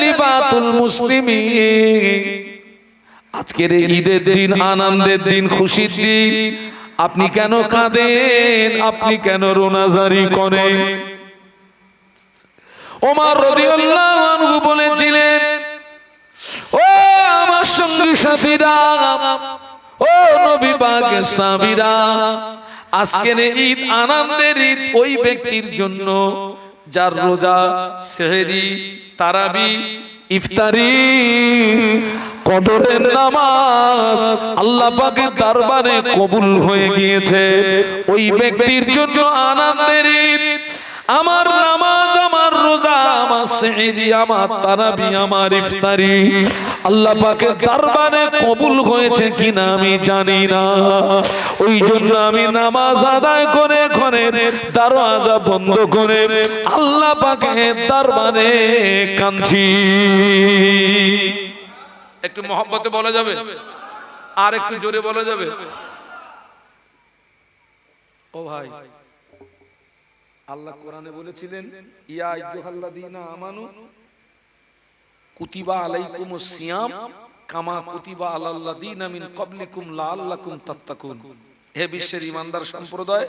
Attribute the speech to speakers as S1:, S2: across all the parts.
S1: খলিফাতুল মুসলিমিন। আজকের ঈদের দিন, আনন্দের দিন, খুশির দিন, আপনি কেন কাঁদেন? আপনি কেন রোনাজারি করেন? ওমর রাদিয়াল্লাহু আনহু বলেছিলেন, ও আমার সঙ্গী সাথীরা, ও নবী পাকের সাহাবীরা, আজকের ঈদ আনন্দের ঈদ ওই ব্যক্তির জন্য যার রোজা, সেহরি, তারাবি, ইফতারি, কদরের নামাজ আল্লাহ পাকের দরবারে কবুল হয়ে গিয়েছে। ওই ব্যক্তির জন্য আনন্দের ঈদ। আমার নামাজ, আমার রোজা, আমার সেহরি, আমার তারাবি, আমার ইফতারি আল্লাহ পাকের দরবারে কবুল হয়েছে কিনা আমি জানি না। ওই জন্য আমি নামাজ আদায় করে ঘরের দরওয়াজা বন্ধ করে আল্লাহ পাকের দরবারে কাঁদছি। একটু মহব্বতে বলা যাবে? আর একটু জোরে বলা যাবে? ও ভাই, আল্লাহ কোরআনে বলেছিলেন, ইয়া আইয়ুহাল্লাযীনা আমানু কুতিবা আলাইকুমুস সিয়াম কামা কুতিবা আলাল্লাযীনা মিন ক্বাবলিকুম লাআল্লাকুম তাত্তাকুন। হে বিশ্বের ঈমানদার সম্প্রদায়,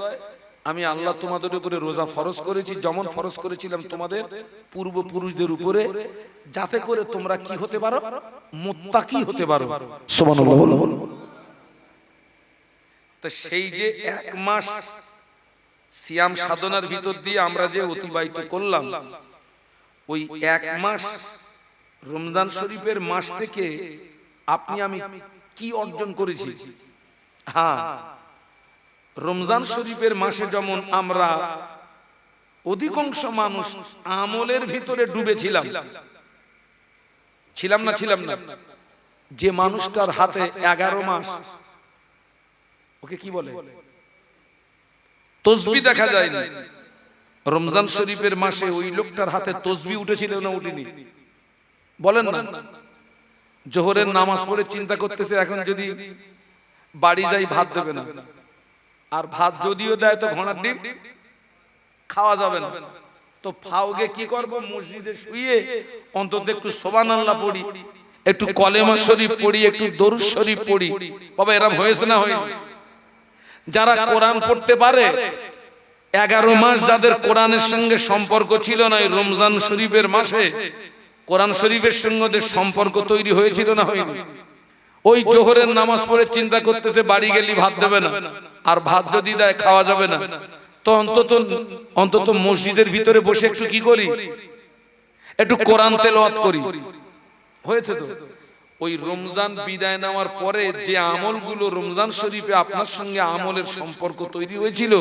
S1: আমি আল্লাহ তোমাদের উপরে রোজা ফরজ করেছি যেমন ফরজ করেছিলাম তোমাদের পূর্বপুরুষদের উপরে, যাতে করে তোমরা কি হতে পারো? মুত্তাকি হতে পারো। সুবহানাল্লাহ। তো সেই যে এক মাস সিয়াম সাধনার ভিতর দিয়ে আমরা যে অতিবাহিত করলাম, ওই এক মাস রমজান শরীফের মাস থেকে আপনি আমি কি অর্জন করেছি? হ্যাঁ, রমজান শরীফের মাসে যেমন আমরা অধিকাংশ মানুষ আমলের ভিতরে ডুবেছিলাম, ছিলাম না? ছিলাম না? যে মানুষটার হাতে 11 মাস, ওকে কি বলে? তসবিহ দেখা যায়নি। রমজান শরীফের মাসে ওই লোকটার হাতে তসবিহ উঠেছিল না উঠেনি? বলেন না? জোহরের নামাজ পড়ে চিন্তা করতেছে, এখন যদি বাড়ি যাই ভাত দেবে না, আর ভাত যদিও দেয় তো ঘোড়ার ডিম খাওয়া যাবে না। তো ফাওগে কি করব? মসজিদে শুয়ে অন্তত একটু সুবহানাল্লাহ পড়ি, একটু কলেমা শরীফ পড়ি, একটু দরুদ শরীফ পড়ি। বাবা, এরকম হয়েছে না হয়নি? যারা কোরআন পড়তে পারে, 11 মাস যাদের কোরআনের সঙ্গে সম্পর্ক ছিল না, এই রমজান শরীফের মাসে কোরআন শরীফের সঙ্গে ওদের সম্পর্ক তৈরি হয়েছিল না হয়নি? ওই জোহরের নামাজ পড়ে চিন্তা করতেছে বাড়ি গেলি ভাত দেবে না, আর ভাত যদি দেয় খাওয়া যাবে না, তো অন্তত মসজিদের ভিতরে বসে একটু কি করি? একটু কোরআন তেলাওয়াত করি। হয়েছে তো? ওই রমজান বিদায় নেওয়ার পরে যে আমলগুলো রমজান শরীফে আপনার সঙ্গে আমলের সম্পর্ক তৈরি হয়েছিল,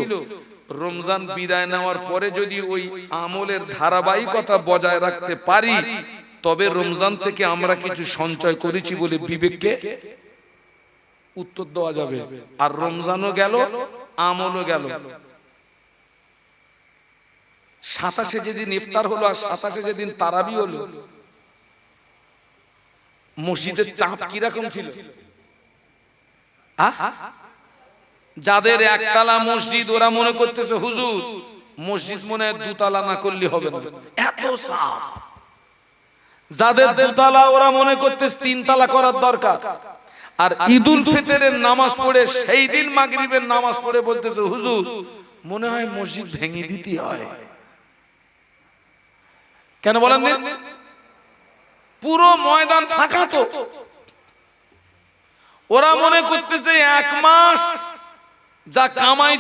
S1: রমজান বিদায় নেওয়ার পরে যদি ওই আমলের ধারাবাহিকতা বজায় রাখতে পারি, তবে রমজান থেকে আমরা কিছু সঞ্চয় করেছি বলে বিবেককে উত্তর দেওয়া যাবে। আর রমজানও গেল, আমলও গেল। 27-এ যেদিন ইফতার হলো আর 27-এ যেদিন তারাবি হলো, মসজিদের চাপ কিরকম ছিল? যাদের একতলা মসজিদ, ওরা মনে করতেছে হুজুর মসজিদ মনে হয় 2 তলা না করলে হবে না, এত চাপ। যাদের 2 তলা, ওরা মনে করতেছে 3 তলা করার দরকার। আর ঈদুল ফিতরের নামাজ পড়ে সেই দিন মাগরিবের নামাজ পড়ে বলতেছে হুজুর মনে হয় মসজিদ ভেঙে দিতে হয়। কেন বলেন? পুরো ময়দান ফাঁকা তো। ওরা মনে করতেছে 1 মাস যা কামাই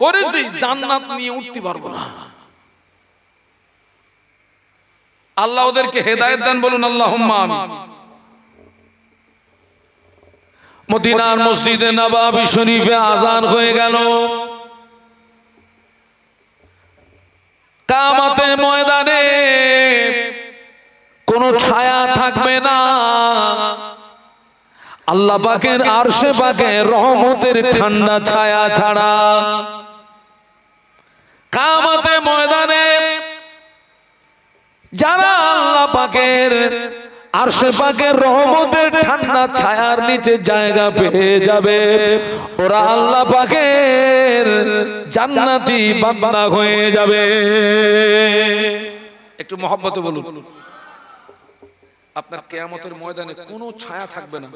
S1: করেছি জান্নাত নিয়ে উঠতে পারবো না। আল্লাহ ওদেরকে হেদায়েত দান, বলুন আল্লাহুম্মা আমিন। মদিনার মসজিদে নববী শরীফে আযান হয়ে গেল। কিয়ামতের ময়দানে কোনো ছায়া থাকবে না, আল্লাহ পাকের আরশে পাকের রহমতের ঠান্ডা ছায়া ছাড়া। কিয়ামতের ময়দানে যারা আল্লাহ পাকের আরশে পাকের রহমতের ঠান্ডা ছায়ার নিচে জায়গা পেয়ে যাবে, ওরা আল্লাহ পাকের জান্নাতি বান্দা হয়ে যাবে। একটু মহব্বতে বলুন। আপনার কিয়ামতের ময়দানে কোনো ছায়া থাকবে না।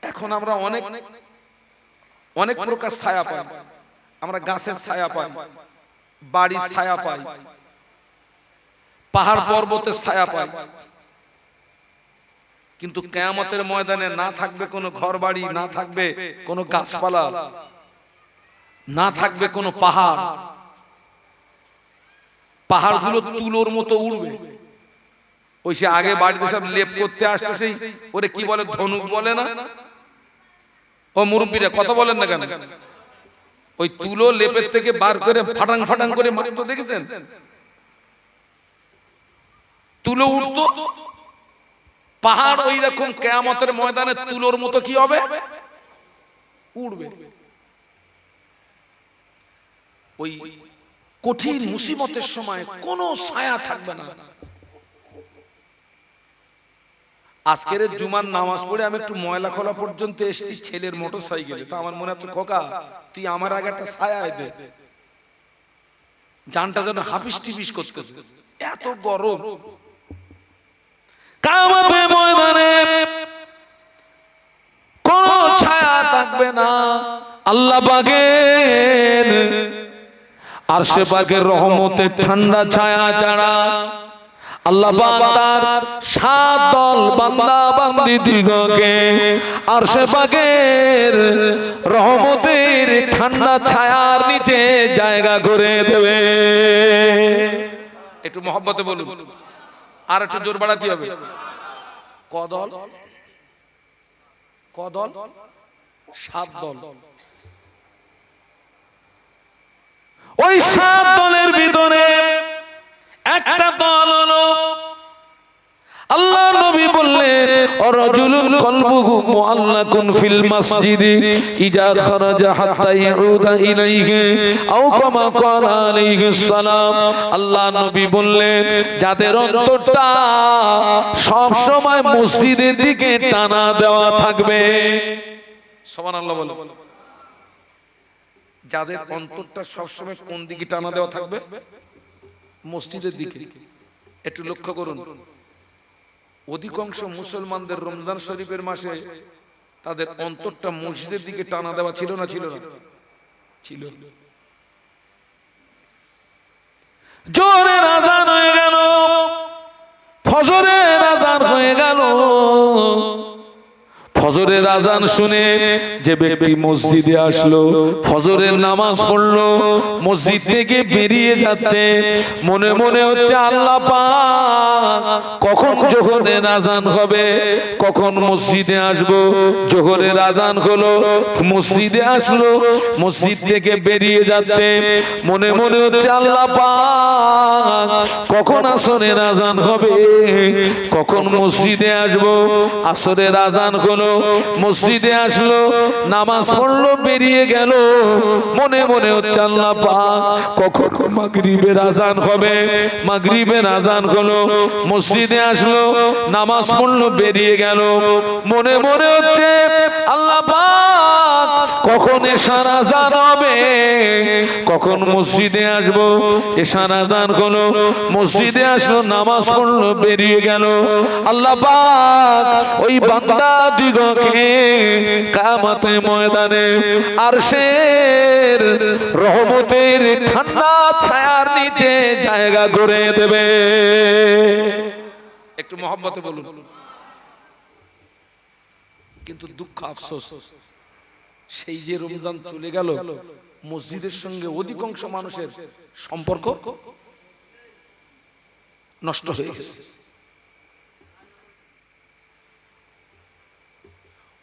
S1: এখন আমরা অনেক অনেক প্রকার ছায়া পাই। আমরা গাছের ছায়া পাই, বাড়ির ছায়া পাই, পাহাড় পর্বতের ছায়া পাই, কিন্তু কিয়ামতের ময়দানে না থাকবে কোনো ঘর বাড়ি, না থাকবে কোনো গাছপালা, না থাকবে কোনো পাহাড়। পাহাড়গুলো তুলোর মতো উড়বে। ওই সে আগে বাড়িতে সব লেপ করতে আসতো, সেই ওরে কি বলে, ধনুক বলে না? ও মুরব্বীরা কথা বলেন না কেন? ওই তুলো লেপের থেকে বার করে ফাটাং ফাটাং করে মারতো, দেখেছেন? তুলো উঠতো। পাহাড় ওই রকম কিয়ামতের ময়দানে তুলোর মতো কি হবে? উড়বে। ওই কঠিন মুসিবতের সময় কোনো ছায়া থাকবে না। আজকের জুমার নামাজ পড়ে আমি একটু ময়লা খোলা পর্যন্ত এসেছি ছেলের মোটর সাইকেলে। তো আমার মনে হচ্ছে, খোকা তুই আমার আগে একটা ছায়া দে। জানটা যেন হাফিস টিপিস করতেছে, এত গরম। কিয়ামতের ময়দানে কোনো ছায়া থাকবে না। আল্লাহ পাকের আরশে পাকের রহমতের ঠান্ডা ছায়া ছাড়া আল্লাহ পাক তার 7 দল বান্দা বান্দীদিগকে আরশে পাকের রহমতের ঠান্ডা ছায়ার নিচে জায়গা করে দেবে। একটু মহব্বতে বলুন, আর একটু জোর বাড়াতে হবে। কদল কদল 7 দল। ওই 7 দলের ভিতরে একটা দল হলো, আল্লাহ নবী বললেন, রাজুলুন কলবুহু মুআল্লাকুন ফিল মাসজিদি ইজা খারাজা হাত্তা ইয়াউদা ইলাইহি আও কামা ক্বালা আলাইহিস সালাম। আল্লাহ নবী বললেন, যাদের অন্তরটা সব সময় মসজিদের দিকে টানা দেওয়া থাকবে। সুবহানাল্লাহ বলো। যাদের অন্তরটা সব সময় কোন দিকে টানা দেওয়া থাকবে? মসজিদের দিকে। একটু লক্ষ্য করুন, অধিকাংশ মুসলমানদের রমজান শরীফের মাসে তাদের অন্তরটা মসজিদের দিকে টানা দেওয়া ছিল না? ছিল না? ছিল। জোহরের আযান হয়ে গেল, ফজরের আযান হয়ে গেল। ফজরের আযান শুনে যে ব্যক্তি মসজিদে আসলো, ফজরের নামাজ পড়লো, মসজিদ থেকে বেরিয়ে যাচ্ছে, মনে মনে হচ্ছে আল্লাহ পাক কখন জোহরের আযান হবে, কখন মসজিদে আসবো। জোহরের আযান হলো, মসজিদে আসলো, মসজিদ থেকে বেরিয়ে যাচ্ছে, মনে মনে হচ্ছে আল্লাহ পাক কখন আসরের আযান হবে, কখন মসজিদে আসবো। আসরের আযান হলো, মসজিদে আসলো, নামাজ পড়লো, বেরিয়ে গেল, মনে মনে হচ্ছে আল্লাহ পাক কখন মাগরিবের আযান হবে। মাগরিবের আযান হলো, মসজিদে আসলো, নামাজ পড়লো, বেরিয়ে গেল, মনে মনে হচ্ছে আল্লাহ পাক কখন এশার আযান হবে, কখন মসজিদে আসবো। এশার আযান হলো, মসজিদে আসলো, নামাজ পড়লো, বেরিয়ে গেল। আল্লাহ পাক ওই বান্দা দিগকে কিয়ামতের ময়দানে আরশের রহমতের ঠান্ডা ছায়ার নিচে জায়গা করে দেবে। একটু মহব্বতে বলুন। কিন্তু দুঃখ, আফসোস, সেই যে রমজান চলে গেল, মসজিদের সঙ্গে অধিকাংশ মানুষের সম্পর্ক নষ্ট হয়ে গেছে।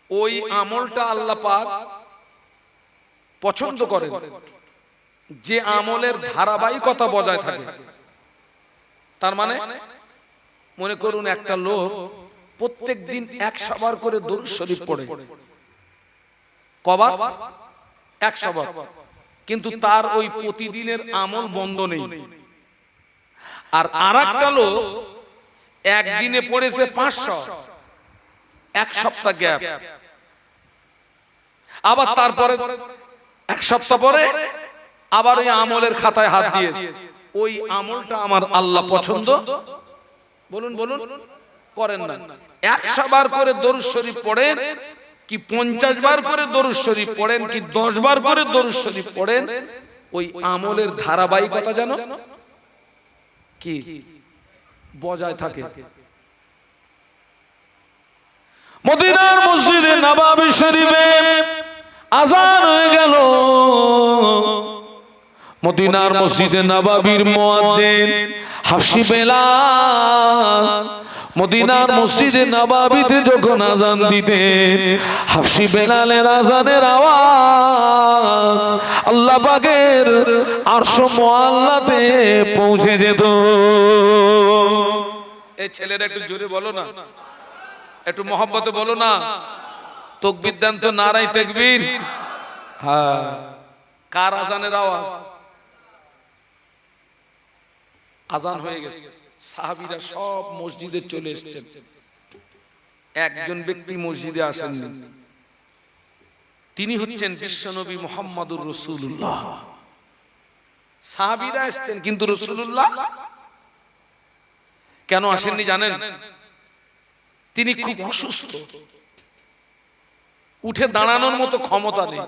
S1: ওই আমলটা আল্লাহ পাক পছন্দ করেন যে আমলের ধারাবাহিকতা বজায় থাকে। তার মানে মনে করুন একটা লোক প্রত্যেক দিন 100 বার করে দরুদ শরীফ পড়ে, কবার? 100 বার, কিন্তু তার ওই প্রতিদিনের আমল বন্ধ নেই। আর আরেকটা লোক একদিনে পড়েছে 500, 1 সপ্তাহ গ্যাপ, আবার তারপরে 1 সপ্তাহ পরে আবার ওই আমলের খাতায় হাত দিয়েছে। ওই আমলটা আমার আল্লাহ পছন্দ বলুন বলুন, করেন না। 100 বার করে দরুদ শরীফ পড়েন কি 50 বার করে দরুদ শরীফ পড়েন কি 10 বার করে দরুদ শরীফ পড়েন, ওই আমলের ধারাবাহিকতা যেন কি বজায় থাকে। মদিনার মসজিদে নববী শরীফে আযান হয়ে গেল। মদিনার মসজিদে নববীর মুয়াজ্জিন হাফসি বেলাল মদিনার মসজিদে নববীতে যখন আযান দিতেন, হাফসি বেলালের আযানের আওয়াজ আল্লাহ পাকের আরশ মুআল্লাতে পৌঁছে যেত। এই ছেলেরা একটু জোরে বলো না, একটু মহব্বতে বলো না। তাকবীর দেন তো, নারায়ে তাকবীর। হ্যাঁ, কার আযানের আওয়াজ? আযান হয়ে গেছে, সাহাবীরা সব মসজিদে চলে এসেছেন, একজন ব্যক্তি মসজিদে আসেননি। তিনি হচ্ছেন বিশ্বনবী মুহাম্মদুর রাসূলুল্লাহ। সাহাবীরা এসেছেন কিন্তু রাসূলুল্লাহ কেন আসেননি জানেন? তিনি খুব অসুস্থ, উঠে দাঁড়ানোর মতো ক্ষমতা নেই।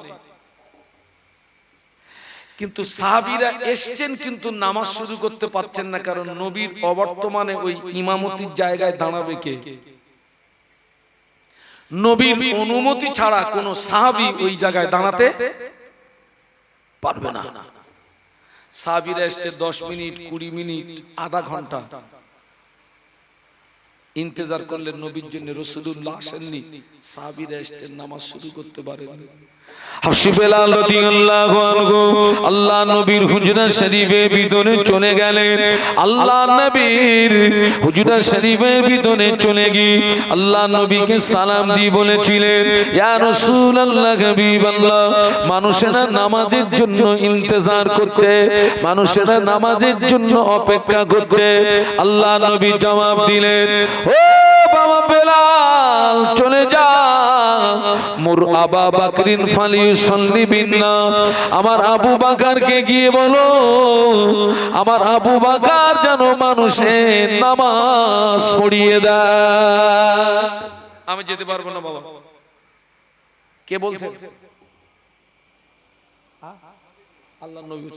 S1: কিন্তু সাহাবীরা এসেছেন কিন্তু নামাজ শুরু করতে পারছেন না, কারণ নবীর অবর্তমানে ওই ইমামতির জায়গায় দাঁড়াবে কে? নবীর অনুমতি ছাড়া কোন সাহাবী ওই জায়গায় দাঁড়াতে পারবে না। সাহাবীরা এসেছে 10 মিনিট, 20 মিনিট, আধা ঘন্টা ইন্তজার করলেন নবীর জন্য। রাসূলুল্লাহ আসেননি, সাহাবীরা এসেছেন, নামাজ শুরু করতে পারেননি। হাফসি বেলাল রাদিয়াল্লাহু আনহু আল্লাহ নবীর হুজরা শরীফের ভিতরে চলে গেলেন। আল্লাহ নবীর হুজরা শরীফের ভিতরে চলে গিয়ে আল্লাহ নবীকে সালাম দিয়ে বলেছিলেন, ইয়া রাসূলুল্লাহ, হাবিবাল্লাহ, মানুষেরা নামাজের জন্য ইন্তজার করছে, মানুষেরা নামাজের জন্য অপেক্ষা করছে। আল্লাহ নবী জবাব দিলেন, ও বাবা বেলাল, চলে যা, মুর আবা বকরিন ফালিউসাল্লি বিন্নাস, আমার আবু বকরকে গিয়ে বলো, আমার আবু বকর যেন মানুষের নামাজ পড়িয়ে দেয়। আমি যেতে পারবো না বাবা। কে বলছেন? আল্লাহ নবী।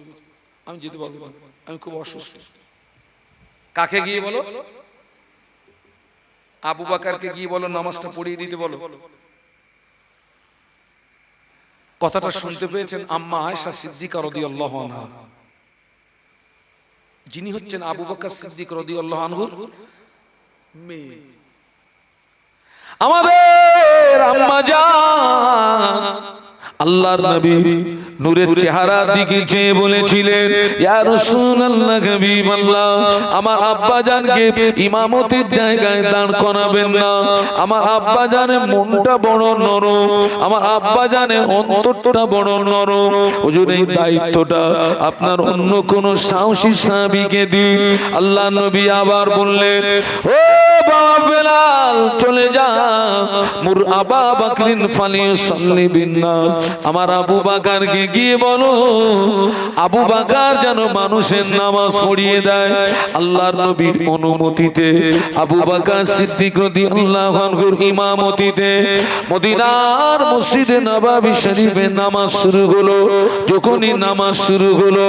S1: আমি যেতে পারবো না, আমি খুব অসুস্থ। কাকে গিয়ে বলো? আবু বকরকে গিয়ে বলো নামাজটা পড়িয়ে দিতে বলো। কথাটা শুনতে পেয়েছেন আম্মা আয়েশা সিদ্দিকা রাদিয়াল্লাহু আনহা, যিনি হচ্ছেন আবু বকর সিদ্দিক রাদিয়াল্লাহু আনহুর মেয়ে। আমাদের আম্মা জান আল্লাহর নবী নূরের চেহারার দিকে চেয়ে বলেছিলেন, ইয়া রাসূলুল্লাহ, হাবিবাল্লাহ, আমার আব্বা জানকে ইমামতির জায়গায় দাঁড় করাবেন না। আমার আব্বা জানের মনটা বড় নরম, আমার আব্বা জানের অন্তরটা বড় নরম। হুজুর, এই দায়িত্বটা আপনার অন্য কোন সাহসী সাহাবীকে দিন। আল্লাহ নবী আবার বললেন, ও বাবা বেলাল, চলে যা, মুর আবা বকরিন ফালিউসাল্লি বিন্নাস, আমার আবু বকরকে গিয়ে বলো, আবু বকর যেন মানুষের নামাজ পড়িয়ে দেয়। আল্লাহর নবীর অনুমতিতে আবু বকর সিদ্দিক রাদিয়াল্লাহু আনহুর ইমামতিতে মদিনার মসজিদে নববী শরীফে নামাজ শুরু হলো। যখনই নামাজ শুরু হলো,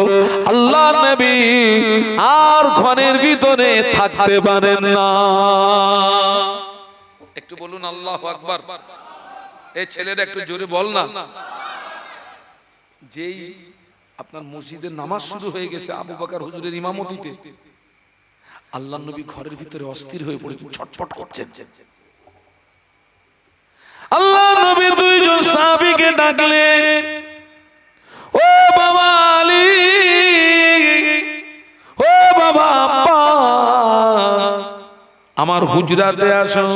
S1: আল্লাহর নবী আর ঘরের ভিতরে থাকতে পারেন না। একটু বলুন আল্লাহু আকবার। এই ছেলেরা একটু জোরে বল না। যেই আপনার মসজিদের নামাজ শুরু হয়ে গেছে আবু বকর হুজুরের ইমামতিতে, আল্লাহর নবী ঘরের ভিতরে অস্থির হয়ে পড়েছেন, ছটফট করছেন। আল্লাহর নবী দুইজন সাহাবীকে ডাকলেন, ও বাবা আলী, ও বাবা আব্বাস, আমার হুজরাতে আসো।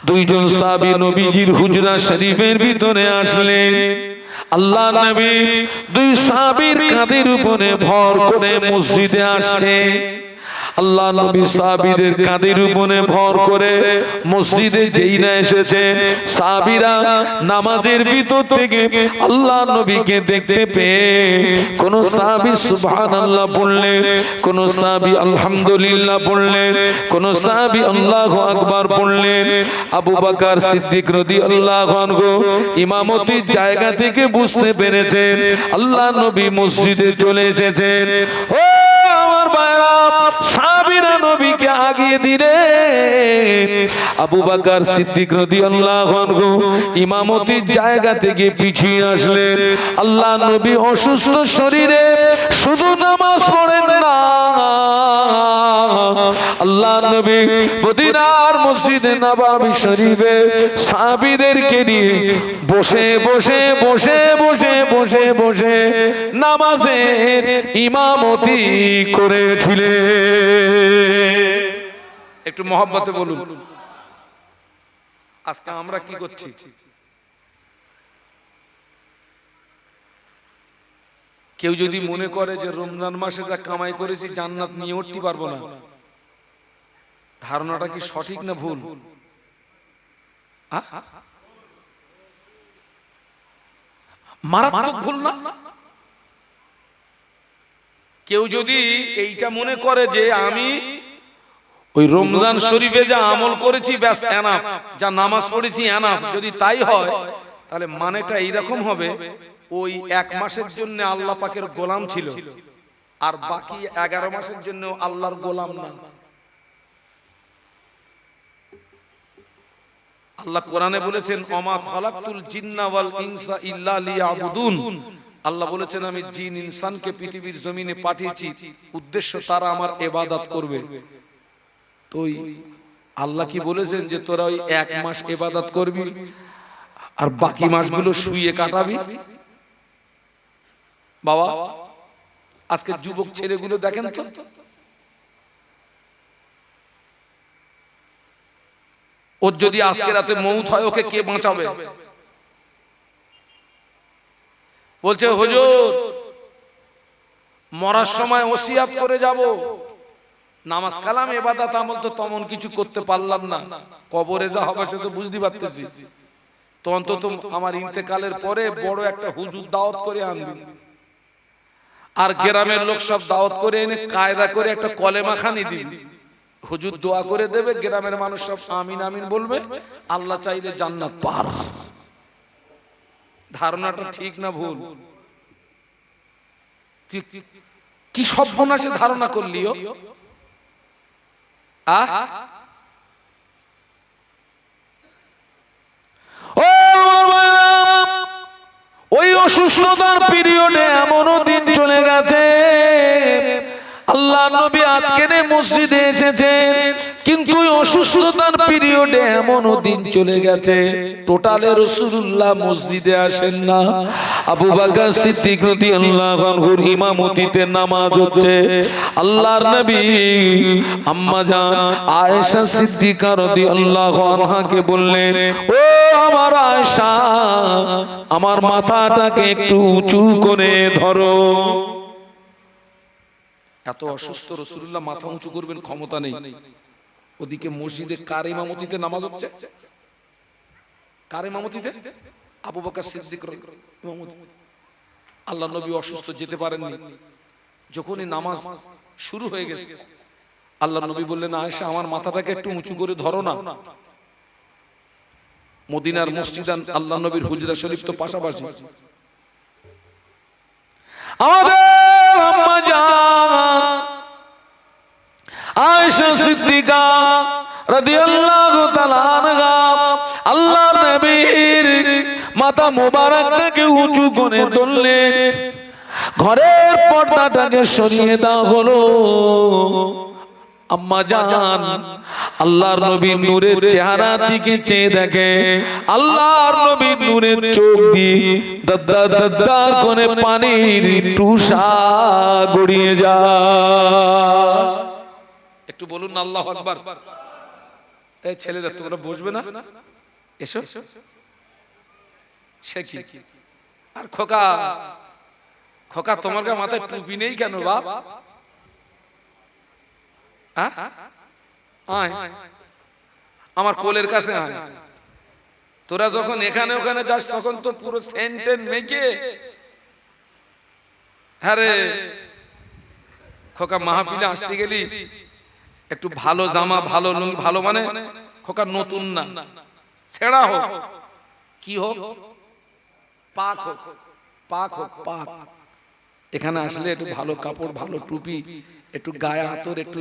S1: দুইজন সাহাবী নবীজির হুজরা শরীফের ভিতরে আসলেন। আল্লাহ নবী দুই সাহাবীর কাঁধের উপরে ভর করে মসজিদে আসছে। আল্লাহ নবী সাহাবীদের কাঁধের উপরে ভর করে মসজিদে যেই না এসেছে, সাহাবীরা নামাজের ভিতর থেকে আল্লাহ নবীকে দেখতে পেয়ে কোন সাহাবী সুবহানাল্লাহ বললেন, কোন সাহাবী আলহামদুলিল্লাহ বললেন, কোন সাহাবী আল্লাহু আকবার বললেন। আবু বকর সিদ্দিক রাদিয়াল্লাহু আনহু ইমামতির জায়গা থেকে বুঝতে পেরেছেন আল্লাহ নবী মসজিদে চলে এসেছেন। ও আমার ভাইরা, সাহাবীরা নবীকে আগিয়ে দিলেন, আবু বকর সিদ্দিক রাদিয়াল্লাহু আনহু ইমামতির জায়গা থেকে পিছিয়ে আসলেন। আল্লাহ নবী অসুস্থ শরীরে শুধু নামাজ পড়েন না, আল্লাহ নবী মদিনার মসজিদে নববী শরীফে সাহাবীদেরকে নিয়ে বসে বসে বসে বসে বসে বসে নামাজের ইমামতি করেছিলেন। একটু মহব্বতে বলুন, আজকে আমরা কি করছি? কেউ যদি মনে করে যে রমজান মাসে যা কামাই করেছি জান্নাত নিয়ে উঠতে পারবো না, ধারণাটা কি সঠিক না ভুল? মারাত্মক ভুল না? কেউ যদি এইটা মনে করে যে আমি ওই রমজান শরীফে যা আমল করেছি ব্যাস এনাফ, যা নামাজ পড়েছি এনাফ, যদি তাই হয় তাহলে মানেটা এইরকম হবে ওই এক মাসের জন্য আল্লাহ পাকের গোলাম ছিল আর বাকি 11 মাসের জন্য আল্লাহর গোলাম না। আল্লাহ কোরআনে বলেছেন ওমা খালাকতুল জিন্না ওয়াল ইনসা ইল্লা লিয়াবুদুন, আল্লাহ বলেছেন আমি জিন ইনসানকে পৃথিবীর জমিনে পাঠিয়েছি উদ্দেশ্য তারা আমার ইবাদত করবে। তো আল্লাহ কি বলেছেন যে তোরা ওই এক মাস ইবাদত করবি আর বাকি মাসগুলো শুয়ে কাটাবি? বাবা, আজকে যুবক ছেলেগুলো দেখেন তো, ওর যদি আজকে রাতে মৌত হয় ওকে কে বাঁচাবে? বলছে হুজুর মরার সময় ওসিয়াত করে যাব, নামাজ কালাম ইবাদত আমল তো তেমন কিছু করতে পারলাম না, কবরে যা হবে সে তো বুঝতে পারতেছি, তো অন্তত আমার ইন্তেকালের পরে বড় একটা হুজুর দাওয়াত করে আনবি, আর গ্রামের লোক সব দাওয়াত করে এনে কায়দা করে একটা কলেমা খানি দিবি, হুজুর দোয়া করে দেবে, গ্রামের মানুষ সব আমিন আমিন বলবে, আল্লাহ চাইলে জান্নাত পার। ধারণাটা ঠিক না ভুল? কি সর্বনাশে ধারণা করলিও? ওই অসুস্থতার পিরিয়ডে এমনও দিন চলে গেছে আল্লাহ নবী আজকে মসজিদে এসেছেন, কিন্তু অসুস্থতার পিরিয়ডে এমনও দিন চলে গেছে টোটালে রাসূলুল্লাহ মসজিদে আসেন না। আবু বকর সিদ্দিক রাদিয়াল্লাহু আনহুর ইমামতিতে নামাজ হচ্ছে, আল্লাহর নবী আম্মা জান আয়েশা সিদ্দিকা রাদিয়াল্লাহু আনহাকে বললেন, ও আমার আয়েশা, আমার মাথাটাকে একটু উঁচু করে ধরো। এত অসুস্থ রাসূলুল্লাহ মাথা উঁচু করবেন ক্ষমতা নেই, ওদিকে মসজিদে কার ইমামতিতে নামাজ হচ্ছে? কার ইমামতিতে? আবু বকর সিদ্দিক ইমামতি। আল্লাহ নবী অসুস্থ, যেতে পারেননি। যখনই নামাজ শুরু হয়ে গেছে আল্লাহ নবী বললেন, আয়েশা আমার মাথাটাকে একটু উঁচু করে ধরো না। মদিনার মসজিদ আর আল্লাহ নবীর হুজরা শরীফ তো পাশাপাশি। আমাদের আম্মা জান আয়েশা সিদ্দিকা রাদিয়াল্লাহু তাআলা আনহা আল্লাহর নবীর মাথা মোবারকটাকে উঁচু করে তুললেন, ঘরের পর্দাটাকে সরিয়ে দেওয়া হলো। আম্মা জান আল্লাহর নবীর নূরের চেহারার দিকে চেয়ে দেখে, আল্লাহর নবীর নূরের চোখ দিয়ে দাদা দাদা করে পানির টুসা গড়িয়ে যায়। একটু বলুন আল্লাহু আকবার। এই ছেলেরা তোমরা বসবে না, এসো। সে কি আর খোকা, খোকা তোমার মাথায় টুপি নেই কেন বাপ? হ্যাঁ আয় আমার কোলের কাছে আয়। তোরা যখন এখানে ওখানে যাস তখন তো পুরো সেন্টেন মেখে, হ্যাঁ রে খোকা মাহফিলে আসতে গেলি একটু ভালো জামা, ভালো লুঙ্গি, ভালো মানে খোকা নতুন না, ছেঁড়া হোক, কি হোক, পাক হোক, পাক হোক, পাক। এখানে আসলে একটু ভালো কাপড়, ভালো টুপি, একটু গায়ে আতর, একটু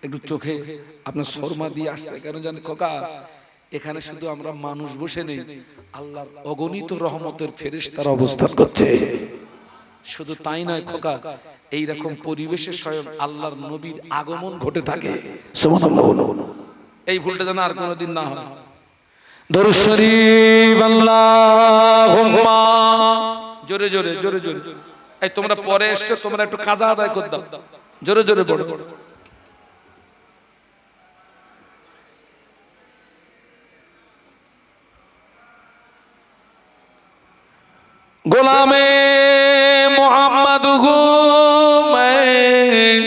S1: একটু চোখে আপনার শর্মা দিয়ে আসতে। কেন জানেন খোকা, এখানে শুধু আমরা মানুষ বসে নেই, আল্লাহর অগণিত রহমতের ফেরেশতারা অবস্থান করছে। শুধু তাই নয় খোকা, এইরকম পরিবেশে স্বয়ং আল্লাহর নবীর আগমন ঘটে থাকে। সুবহানাল্লাহ। এই ভুলটা যেন আর কোনোদিন না হয়। দরুদ শরীফ আল্লাহুম্মা, জোরে জোরে জোরে জোরে। এই তোমরা পরে এসছো, তোমরা একটু কাজা আদায় করে দাও, জোরে জোরে পড়ো। गुलामे मोहम्मद हूँ मैं,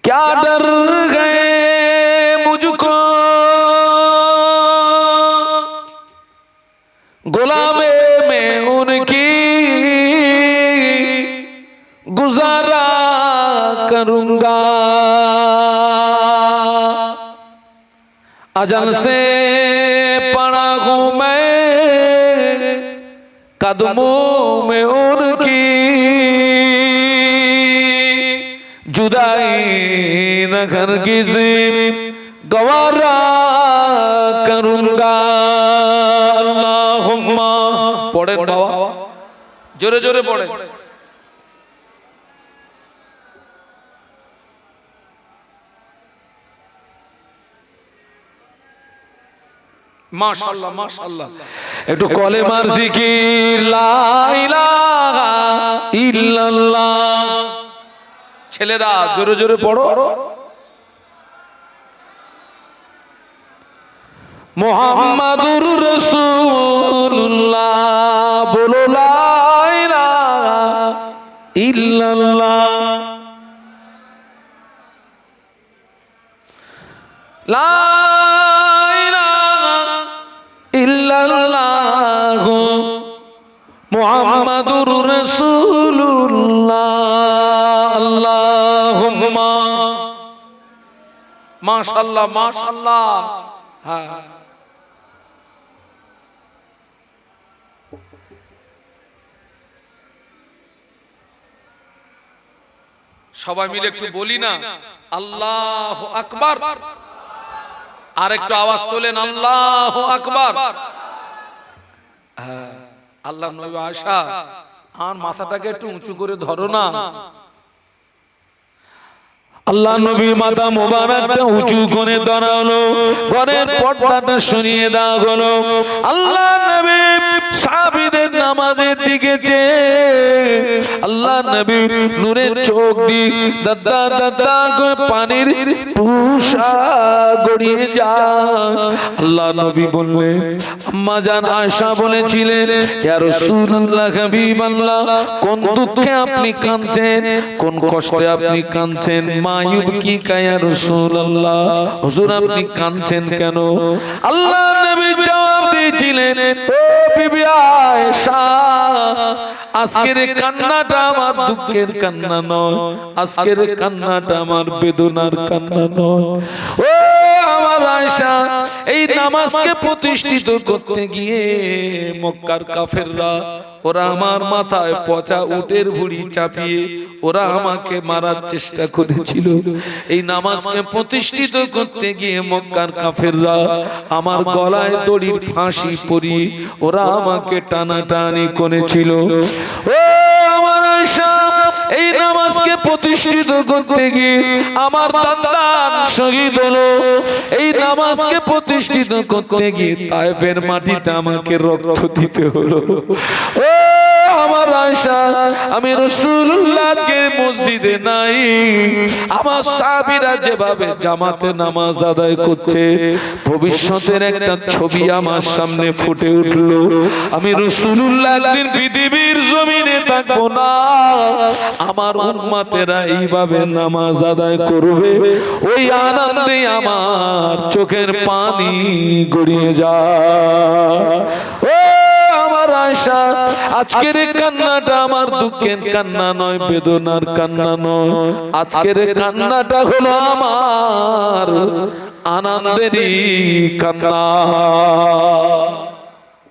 S1: क्या डर गए मुझको, गुलामे में उनकी गुजारा करूँगा, अजल से पड़ा हूँ मैं कदमों में उनकी, जुदाई न हरगिज़ गवारा करूँगा। अल्लाहुम्मा, पढ़ें बाबा, जोरे जोरे पढ़ें। মাশাআল্লাহ মাশাআল্লাহ। একটু কলেমার জিকির, লা ইলাহা ইল্লাল্লাহ। ছেলেরা জোরে জোরে পড়ো। মুহাম্মাদুর রাসূলুল্লাহ, বলো লা ইলাহা ইল্লাল্লাহ। লা মুহাম্মাদুর রাসূলুল্লাহ। আল্লাহুম্মা, মাশাআল্লাহ মাশাআল্লাহ। হ্যাঁ সবাই মিলে একটু বলি না, আল্লাহু আকবার। আর একটু আওয়াজ তোলেন, আল্লাহু আকবার। হ্যাঁ আল্লাহ নবী আয়েশা, আর মাথাটাকে একটু উঁচু করে ধরো না। আল্লাহ নবী মাথা মোবারকটা উঁচু করে দাঁড়ালো, ঘরের পর্দাটা সরিয়ে দেওয়া হলো। আল্লাহ নবী সাহাবীদের নামাজের দিকে চেয়ে আল্লাহ নবী নূরের চোখ দিয়ে দাদা দাদা করে পানির তুষা গড়িয়ে যায়। আল্লাহ নবী বললেন, আম্মা জান আয়েশা বলেছিলেন, ইয়া রাসূলুল্লাহ হাবিবাল্লাহ, কোন দুঃখে আপনি কাঁদছেন, কোন কষ্টে আপনি কাঁদছেন? মায়ুবকি কায়া রাসূলুল্লাহ, হুজুর আপনি কাঁদছেন কেন? আল্লাহ নবী জবাব দিয়েছিলেন, ও বিবি আয়েশা, আজকের কান্নাটা আমার দুঃখের কান্না নয়, আজকের কান্নাটা আমার বেদনার কান্না নয়। ও আমার আয়েশা, এই নামাজকে প্রতিষ্ঠিত করতে গিয়ে মক্কার কাফেররা ওরা আমার মাথায় পচা উটের ভুঁড়ি চাপিয়ে ওরা আমাকে মারার চেষ্টা করেছিল। এই নামাজকে প্রতিষ্ঠিত করতে গিয়ে মক্কার কাফেররা আমার গলায় দড়ির ফাঁসি পরিয়ে ওরা আমাকে টানাটানি করেছিল। ও আমার আয়েশা, এই নামাজকে প্রতিষ্ঠিত করতে গিয়ে আমার সন্তান শহীদ হলো। এই নামাজকে প্রতিষ্ঠিত করতে গিয়ে তায়েফের মাটিতে আমাকে রক্ত দিতে হলো। ও আমার আমার আয়েশা আমি রাসূলুল্লাহকে মসজিদে নাই, আমার সাহাবীরা যেভাবে জামাতে নামাজ আদায় করছে ভবিষ্যতের একটা ছবি আমার সামনে ফুটে উঠলো। আমি রাসূলুল্লাহ একদিন পৃথিবীর জমিনে থাকবো না, আমার উম্মতেরা এইভাবে নামাজ আদায় করবে, ওই আনন্দে আমার চোখের পানি গড়িয়ে যায়। ও আমার আয়েশা, আজকের কান্নাটা আমার দুঃখের কান্না নয়, বেদনার কান্না নয়, আজকের কান্নাটা হলো আমার আনন্দেরই কান্না।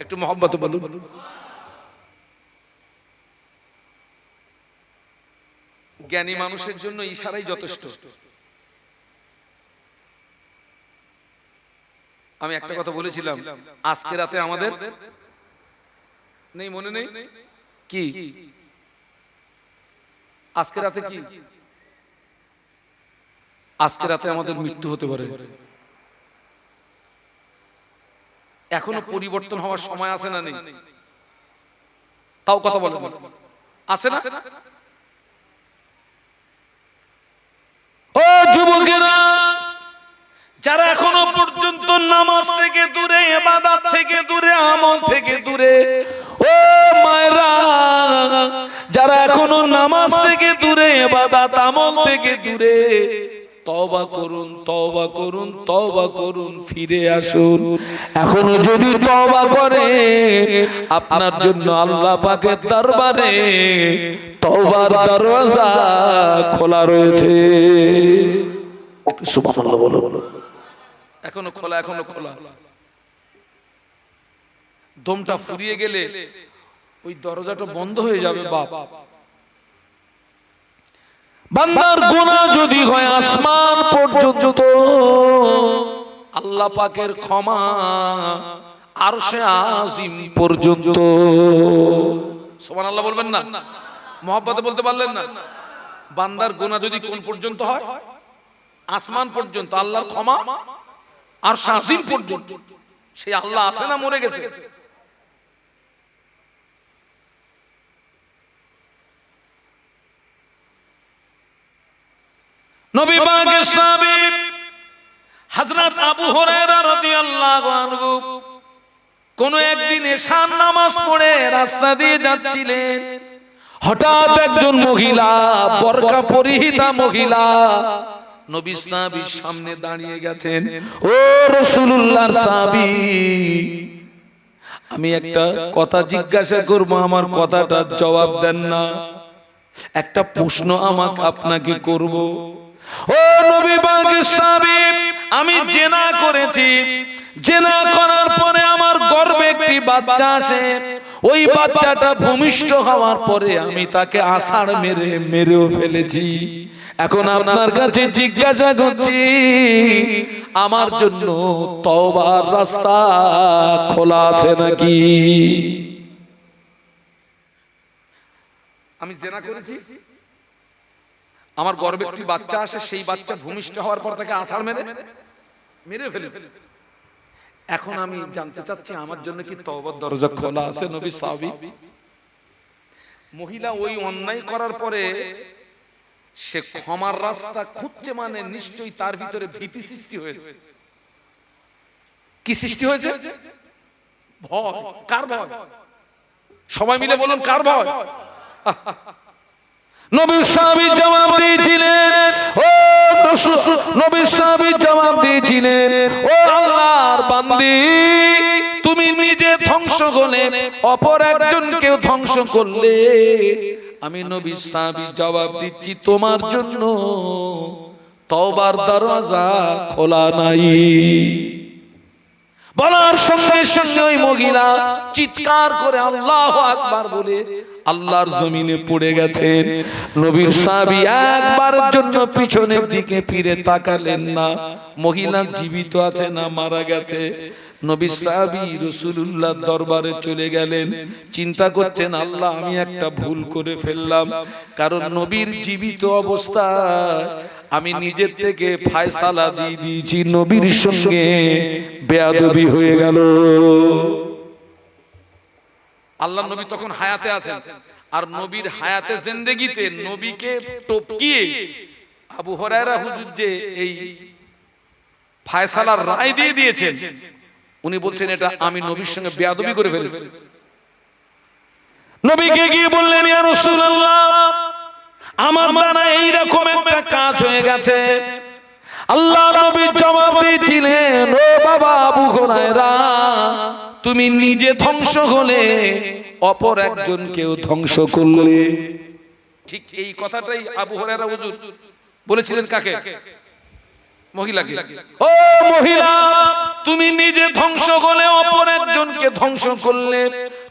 S1: একটু মহব্বতে বলুন। জ্ঞানী মানুষের জন্য ইশারাই যথেষ্ট। আমি একটা কথা বলেছিলাম, আজকে রাতে আমাদের নেই, মনে নেই কি? আজকে রাতে কি? আজকে রাতে আমাদের মৃত্যু হতে পারে। এখনো পরিবর্তন হওয়ার সময় আছে না নেই? তাও কথা বলে আছে না? ও যুবকেরা, যারা এখনো পর্যন্ত নামাজ থেকে দূরে, ইবাদত থেকে দূরে, আমল থেকে দূরে, ও মায়েরা যারা এখনো নামাজ থেকে দূরে, ইবাদত আমল থেকে দূরে, তওবা করুন, তওবা করুন, তওবা করুন, ফিরে আসুন। এখনো যদি তওবা করে আপনার জন্য আল্লাহ পাকের দরবারে তওবার দরওয়াজা খোলা রয়েছে। একটু সুবহানাল্লাহ বলুন। এখনো খোলা, এখনো খোলা। দমটা ফুরিয়ে গেলে ওই দরজাটা বন্ধ হয়ে যাবে। বাপ, বান্দার গুনাহ যদি হয় আসমান পর্যন্ত, আল্লাহ পাকের ক্ষমা আরশে আজিম পর্যন্ত। সুবহানাল্লাহ বলবেন না? মহব্বতে বলতে পারলেন না? বান্দার গুনাহ যদি কোন পর্যন্ত হয়? আসমান পর্যন্ত। আল্লাহর ক্ষমা আরশে আজিম পর্যন্ত। সেই আল্লাহ আছে না মরে গেছে? নবী পাকের সাহাবী হযরত আবু হুরায়রা রাদিয়াল্লাহু আনহু কোন একদিন এশার নামাজ পড়ে রাস্তা দিয়ে যাচ্ছিলেন। হঠাৎ একজন মহিলা, বোরকা পরিহিতা মহিলা নবী সাহাবীর সামনে দাঁড়িয়ে গেছেন। ও রাসূলুল্লাহর সাহাবী, আমি একটা কথা জিজ্ঞাসা করব, আমার কথাটা জবাব দেন না। একটা প্রশ্ন আপনাকে করব। ও নবী পাকের সাহাবী, আমি জিনা করেছি, জিনা করার পরে আমার গর্ভে একটি বাচ্চা আসে। ওই বাচ্চাটা ভূমিষ্ঠ হওয়ার পরে আমি তাকে আছাড় মেরেও ফেলেছি। এখন আপনার কাছে জিজ্ঞাসা করছি, আমার জন্য তওবার রাস্তা খোলা আছে নাকি? আমি জিনা করেছি, আমার গর্ভে একটি বাচ্চা আসে, সেই বাচ্চা ভূমিষ্ঠ হওয়ার পর তাকে আছাড় মেরে ফেলেছে। এখন আমি জানতে চাচ্ছি, আমার জন্য কি তওবার দরজা খোলা আছে? নবী সাহাবী মহিলা ওই অন্যায় করার পরে সে ক্ষমার রাস্তা খুঁজছে, মানে নিশ্চয়ই তার ভিতরে ভীতি সৃষ্টি হয়েছে। কি সৃষ্টি হয়েছে? ভয়। কার ভয়? সবাই মিলে বলুন, কার ভয়? নবী সাহাবী জবাব দিয়েছিলেন, ও নবী সাহাবী জবাব দিয়েছিলেন, ও আল্লাহর বান্দি, তুমি নিজে ধ্বংস হলে অপর একজনকেও ধ্বংস করলে। আমি নবী সাহাবী জবাব দিচ্ছি, তোমার জন্য তওবার দরওয়াজা খোলা নাই। বলার সঙ্গে সঙ্গে ওই মহিলা চিৎকার করে আল্লাহু আকবার বলে আল্লাহর জমিনে পড়ে গেছেন। নবীর সাহাবী একবারের জন্য পিছনের দিকে ফিরে তাকালেন না, মহিলা জীবিত আছে না মারা গেছে। নবী সাহাবী রাসূলুল্লাহর দরবারে চলে গেলেন, চিন্তা করছেন, আল্লাহ আমি একটা ভুল করে ফেললাম, কারণ নবীর জীবিত অবস্থায় আমি নিজের থেকে ফয়সালা দিয়ে দিয়েছি, নবীর সঙ্গে বেয়াদবি হয়ে গেল। আল্লাহর নবী তখন হায়াতে আছেন, আর নবীর হায়াতে জিন্দেগিতে নবীকে টপকিয়ে আবু হুরায়রা হুজুর যে এই ফায়সালার রায় দিয়ে দিয়েছেন, উনি বলছেন এটা আমি নবীর সঙ্গে বেয়াদবি করে ফেলেছি। নবীকে গিয়ে বললেন, ইয়া রাসূলুল্লাহ, আমার দ্বারা এইরকম একটা কাজ হয়ে গেছে। আল্লাহ নবী জবাব দিয়েছিলেন, ও বাবা আবু হুরায়রা, তুমি নিজে ধ্বংস হলে অপর একজনকেও ধ্বংস করলে। ঠিক এই কথাটাই আবু হুরায়রা হুজুর বলেছিলেন কাকে? মহিলাকে। ও মহিলা, তুমি নিজে ধ্বংস হলে অপর একজনকে ধ্বংস করলে,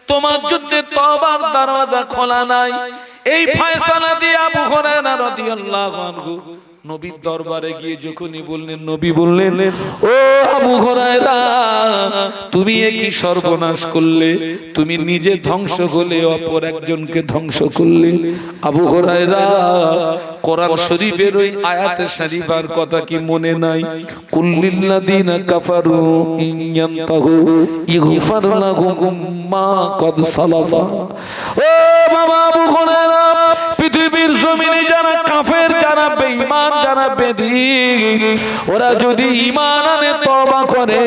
S1: তোমার যুদ্ধে তওবার দরওয়াজা খোলা নাই। এই ফয়সালা দিয়ে আবু হুরায়রা রাদিয়াল্লাহু আনহু নবীর দরবারে গিয়ে যখনই বললেন, নবী বললেন, ও আবু হুরায়রা, তুমি কি সর্বনাশ করলে? তুমি নিজে ধ্বংস হলে অপর একজনকে ধ্বংস করলে। আবু হুরায়রা, কোরআন শরীফের ওই আয়াতে শরীফার কথা কি মনে নাই? কুল্লিল্লাযিনা কাফারু ইন ইয়ানতাহু ইগফার লাহুম মা কদ সালাফা। ও বাবা আবু হুরায়রা, পৃথিবীর জমিনে যারা কাফের, যারা বেঈমান, যারা বেদীন, ওরা যদি ঈমান আনে, তওবা করে,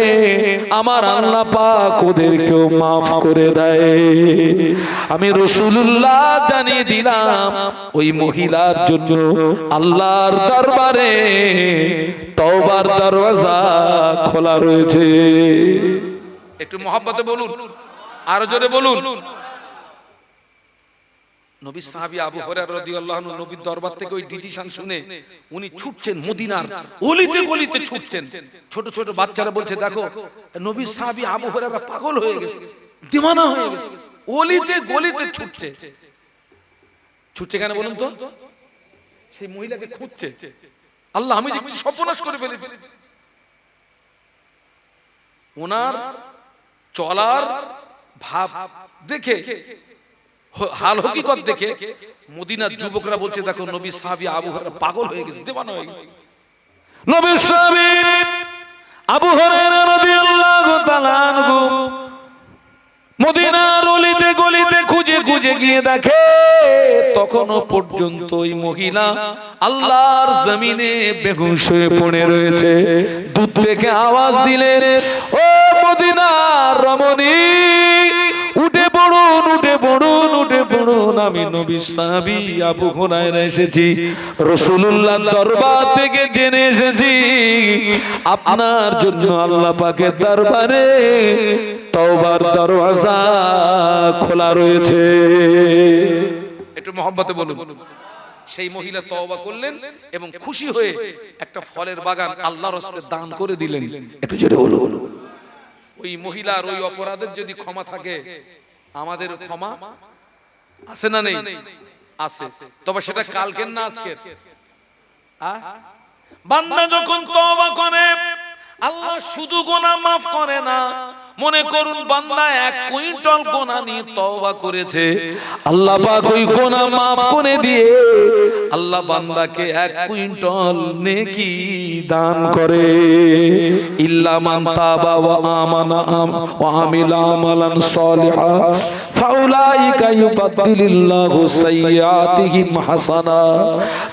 S1: আমার আল্লাহ পাক ওদেরকেও maaf করে দেয়। আমি রাসূলুল্লাহ জানিয়ে দিলাম, ওই মহিলার জন্য আল্লাহর দরবারে তওবার দরওয়াজা খোলা রয়েছে। একটু মহব্বতে বলুন, আরো জোরে বলুন। নবী সাহাবী আবু হুরায়রা রাদিয়াল্লাহু আনহু নবীর দরবার থেকে ওই ডিসিশন শুনে উনি ছুটছেন, মদিনার অলিতে গলিতে ছুটছেন। ছোট ছোট বাচ্চারা বলছে, দেখো নবী সাহাবী আবু হুরায়রা পাগল হয়ে গেছে, দিওয়ানা হয়ে গেছে, অলিতে গলিতে ছুটছে। ছুটছে কেন বলুন তো? সেই মহিলাকে খুঁজছে। আল্লাহ, আমি যে কি সর্বনাশ করে ফেলেছি। ওনার চলার ভাব দেখে, হাল হকিকত দেখে মদিনার যুবকরা বলছে, দেখো নবী সাহাবী আবু হুরায়রা পাগল হয়ে গেছে, দিওয়ানা হয়ে গেছে। নবী সাহাবী আবু হুরায়রা রাদিয়াল্লাহু তাআলা আনহু মদিনার অলিতে গলিতে খুঁজে খুঁজে গিয়ে দেখে, তখনও পর্যন্ত ওই মহিলা আল্লাহর জমিনে বেহুশ হয়ে পড়ে রয়েছে। দূর থেকে আওয়াজ দিলেন, ও মদিনার রমণী, উঠে পড়ুন, উঠে পড়ুন, উঠে পড়ুন, আমি নবী সাহাবী আবু হুরায়রা এসেছি, রাসূলুল্লাহর দরবার থেকে জেনে এসেছি আপনার জন্য আল্লাহ পাকের দরবারে তওবার দরওয়াজা খোলা রয়েছে। একটু মহব্বতে বলুন। সেই মহিলা তওবা করলেন এবং খুশি হয়ে একটা ফলের বাগান আল্লাহর রাস্তায় দান করে দিলেন। একটু জোরে বলুন। ওই মহিলার ওই অপরাধের যদি ক্ষমা থাকে, আমাদের ক্ষমা আছে না নেই? আছে। তবে সেটা কালকের না আজকের। বান্দা যখন তওবা করে, আল্লাহ শুধু গুনাহ maaf করে না। মনে করুন বান্দা 1 কুইন্টাল গুনাহ নিয়ে তওবা করেছে, আল্লাহ পাক ওই গুনাহ maaf করে দিয়ে আল্লাহ বান্দাকে 1 কুইন্টাল নেকি দান করে। ইল্লা মান তাবা ওয়া আমানা ওয়া আমিলা আমালান সালিহা ফাউলাইকা ইউবাদদিলুল্লাহু সাইয়্যাতিহিম হাসানা।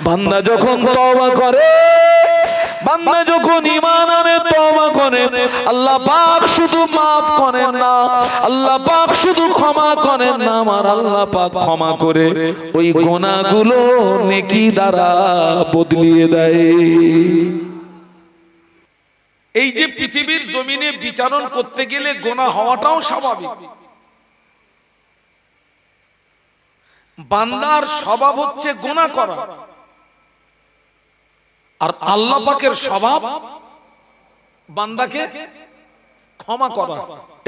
S1: বান্দা যখন তওবা করে, বান্দা যখন ঈমান আনে, তওবা করে, আল্লাহ পাক শুধু maaf করেন না, আল্লাহ পাক শুধু ক্ষমা করেন না, আমার আল্লাহ পাক ক্ষমা করে ওই গুনাহগুলো নেকি দ্বারা বদলিয়ে দেয়। এই যে পৃথিবীর জমিনে বিচারণ করতে গেলে গুনাহ হওয়াটাও স্বাভাবিক। বান্দার স্বভাব হচ্ছে গুনাহ করা, আর আল্লাহ পাকের স্বভাব বান্দাকে ক্ষমা করা।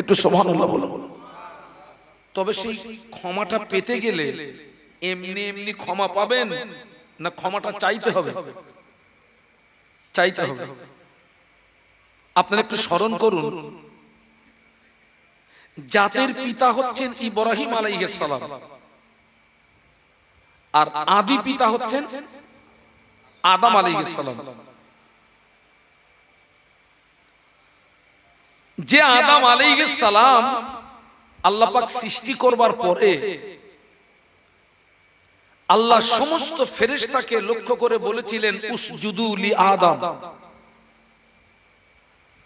S1: একটু সুবহানাল্লাহ বলুন। তবে সেই ক্ষমাটা পেতে গেলে এমনি এমনি ক্ষমা পাবেন না, ক্ষমাটা চাইতে হবে? চাইতে হবে। আপনারা একটু স্মরণ করুন, জাতির পিতা হচ্ছেন ইব্রাহিম আলাইহিস সালাম, আর আদি পিতা হচ্ছেন আদম আলাইহিস সালাম। যে আদম আলাইহিস সালাম আল্লাহ পাক সৃষ্টি করবার পরে আল্লাহ সমস্ত ফেরেশতাকে লক্ষ্য করে বলেছিলেন উসজুদু লি আদম,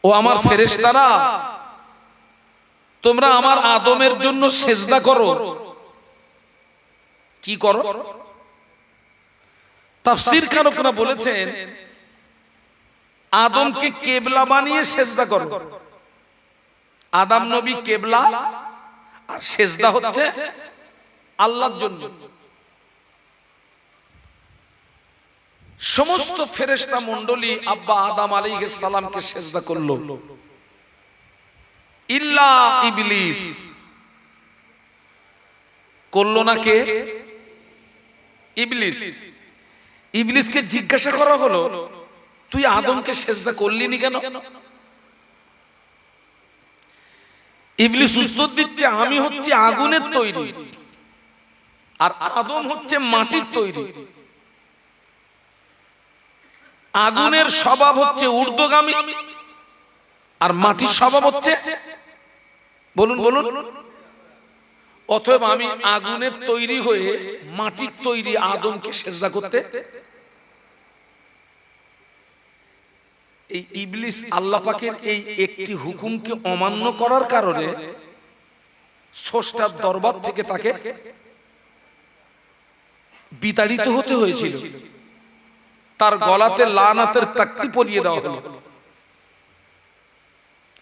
S1: ও আমার ফেরেশতারা তোমরা আমার আদমের জন্য সেজদা করো। কি করো? তাফসীর কারকরা বলেছেন আদমকে কেবলা বানিয়ে সেজদা করো। আদম নবী কেবলা, আর সেজদা হচ্ছে আল্লাহর জন্য। সমস্ত ফেরেশতা মণ্ডলী আব্বা আদম আলাইহিস সালামকে সেজদা করলো, ইল্লা ইবলিস। করলো না কে? ইবলিস। ইবলিসকে জিজ্ঞাসা করা হলো তুই আদমকে সেজদা করলিনি কেন? ইবলিস উত্তর দিচ্ছে আমি হচ্ছে আগুনের তৈরি আর আদম হচ্ছে মাটির তৈরি। আগুনের স্বভাব হচ্ছে ঊর্ধ্বগামী আর মাটির স্বভাব হচ্ছে, বলুন বলুন, অতএব আমি আগুনের তৈরি হয়ে মাটির তৈরি আদমকে সেজদা করতে। এই ইবলিস আল্লাহ পাকের এই একটি হুকুমকে অমান্য করার কারণে স্রষ্টার দরবার থেকে তাকে বিতাড়িত হতে হয়েছিল। তার গলাতে লানাতের তাকতি পরিয়ে দেওয়া হলো।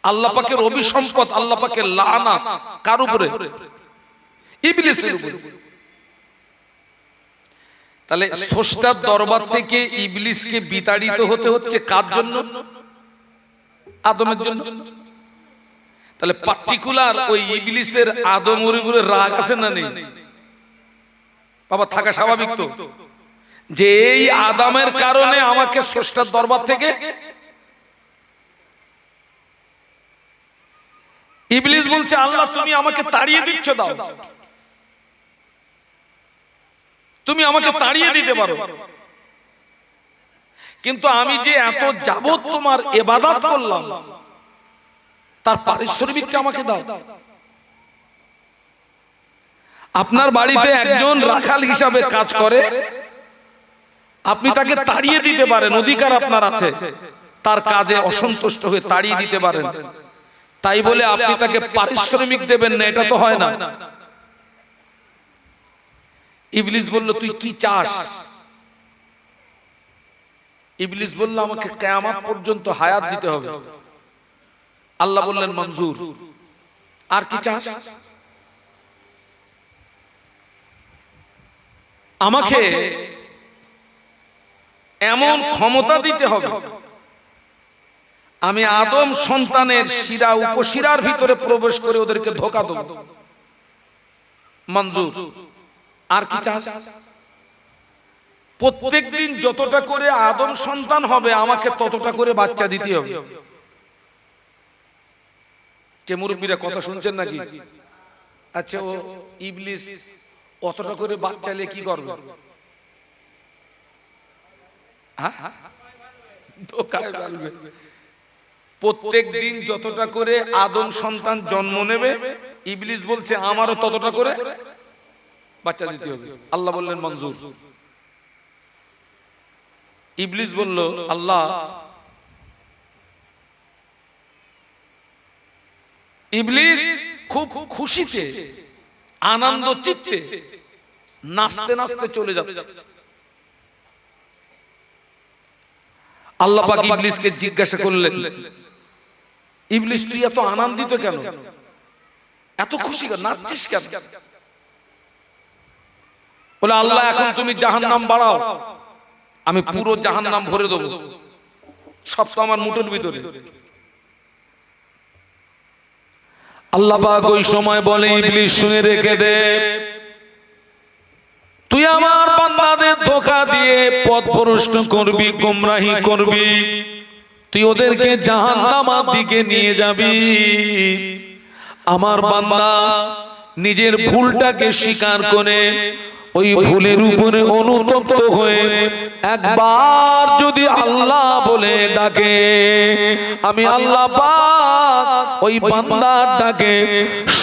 S1: আল্লাহ পাকের অভিসম্পদ, আল্লাহ পাকের লানাত কার উপরে? ইবলিসের উপরে। তাহলে স্রষ্টার দরবার থেকে ইবলিসকে বিতাড়িত হতে হচ্ছে কার জন্য? আদমের জন্য। তাহলে পার্টিকুলার ওই ইবলিসের আদমের উপরে রাগ আছে না নেই? বাবা থাকা স্বাভাবিক তো, যে এই আদমের কারণে আমাকে স্রষ্টার দরবার থেকে। ইবলিস বলছে আল্লাহ তুমি আমাকে তাড়িয়ে দিচ্ছ, দাও, তুমি আমাকে তাড়িয়ে দিতে পারো, কিন্তু আমি যে এত যাবত তোমার ইবাদত করলাম তার পারিশ্রমিকটা আমাকে দাও। আপনার বাড়িতে একজন রাখাল হিসাবে কাজ করে, আপনি তাকে তাড়িয়ে দিতে পারেন, অধিকার আপনার আছে, তার কাজে অসন্তুষ্ট হয়ে তাড়িয়ে দিতে পারেন, তাই বলে আপনি তাকে পারিশ্রমিক দেবেন না, এটা তো হয় না। ইবলিস বলল তুই কি চাস? ইবলিস বলল আমাকে কিয়ামত পর্যন্ত হায়াত দিতে হবে। আল্লাহ বললেন মঞ্জুর। আর কি চাস? আমাকে এমন ক্ষমতা দিতে হবে আমি আদম সন্তানের শিরা উপশিরার ভিতরে প্রবেশ করে ওদেরকে ধোঁকা দেব। মঞ্জুর। আর কি চাস? প্রত্যেকদিন যতটা করে আদম সন্তান হবে আমাকে ততটা করে বাচ্চা দিতে হবে। কে মুরব্বীরা কথা শুনছেন নাকি? আচ্ছা, ও ইবলিস অতটা করে বাচ্চা নিয়ে কি করবে? ধোঁকায় ফেলবে। প্রত্যেক দিন যতটা করে আদম সন্তান জন্ম নেবে, ইবলিস বলছে আমারও ততটা করে বাচ্চা দিতে হবে। আল্লাহ বললেন মঞ্জুর। ইবলিস বলল আল্লাহ, ইবলিস খুব খুশিতে আনন্দ চিত্তে নাচতে নাচতে চলে যাচ্ছে। আল্লাহ পাক ইবলিসকে জিজ্ঞাসা করলেন ইবলিস তুই এত আনন্দিত কেন, এত খুশি কেন, নাচছিস কেন? বলে আল্লাহ এখন তুমি জাহান্নাম বাড়াও, আমি পুরো জাহান্নাম ভরে দেবো, সব তো আমার মুঠোর ভিতরে। আল্লাহ পাক ওই সময় বলে ইবলিস শুনে রেখে দে, তুই আমার বান্দাদের ধোঁকা দিয়ে পথভ্রষ্ট করবি, গোমরাহি করবি, তুই ওদেরকে জাহান্নামের দিকে নিয়ে যাবি। আমার বান্দা নিজের ভুলটাকে স্বীকার করে ওই ভুলের উপরে অনুতপ্ত হয়ে একবার যদি আল্লাহ বলে ডাকে, আমি আল্লাহ পাক ওই বান্দার ডাকে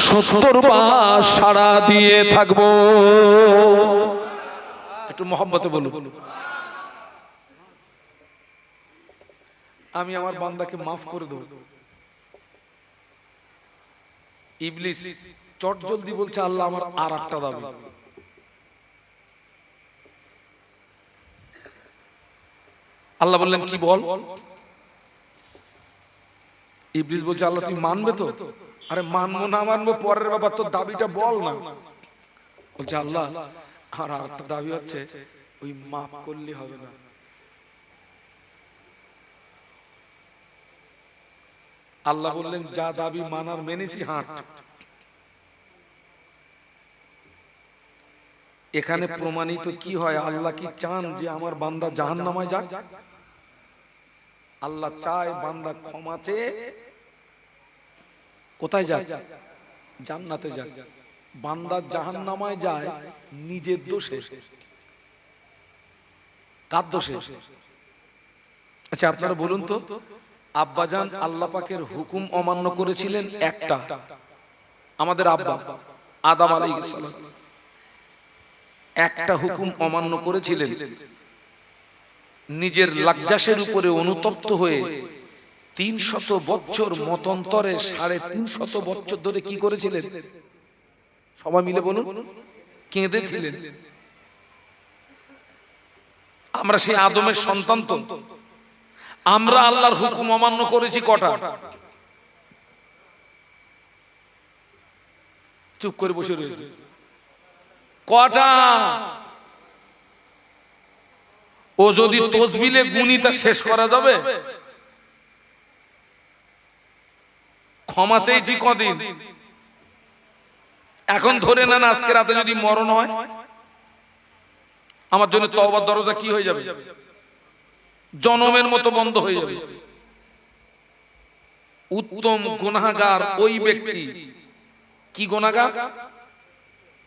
S1: 70 বার সাড়া দিয়ে থাকবো। একটু মহব্বতে বলুন। আমি আমার বান্দাকে মাফ করে দেব। ইবলিস চট জলদি বলছে আল্লাহ আমার আর একটা দাবি। আল্লাহ বললেন কি বল? ইবলিস বলছে আল্লাহ তুমি মানবে তো? আরে মানবো না মানবো পরের ব্যাপার, তোর দাবিটা বল না। বলছে আল্লাহ আর একটা দাবি হচ্ছে ওই মাফ করলে হবে না। আল্লাহ বললেন যা দাবি মানার মেনেছি হাঁট। এখানে প্রমাণিত কি হয়, আল্লাহ কি চান যে আমার বান্দা জাহান্নামে যাক? আল্লাহ চায় বান্দা ক্ষমা চেয়ে কোথায় যায়? জান্নাতে যায়। বান্দা জাহান্নামে যায় নিজের দোষে। কার দোষে? আচ্ছা আপনারা বলুন তো, আব্বাজান আল্লাহ পাকের হুকুম অমান্য করেছিলেন একটা, আমাদের আব্বা আদম আলাইহিস সালাম একটা হুকুম অমান্য করেছিলেন, নিজের লাজ্জাসের উপরে অনুতপ্ত হয়ে 300 বছর মতান্তরে 350 বছর ধরে কি করেছিলেন? সবাই মিলে বলুন, কেঁদেছিলেন। আমরা সেই আদমের সন্তান তো, আমরা আল্লাহর হুকুম অমান্য করেছি কটা? চুপ করে বসে রয়েছে কটা? ও যদি তসবিলে গুনি তা শেষ করা যাবে? ক্ষমা চেয়েছি কদিন? এখন ধরে নেন আজকে রাতে যদি মরণ হয়, আমার জন্য তওবার দরজা কি হয়ে যাবে? জনমের মতো বন্ধ হয়ে যাবে। উত্তম গুনাহগার ওই ব্যক্তি। কি গুনাহগার?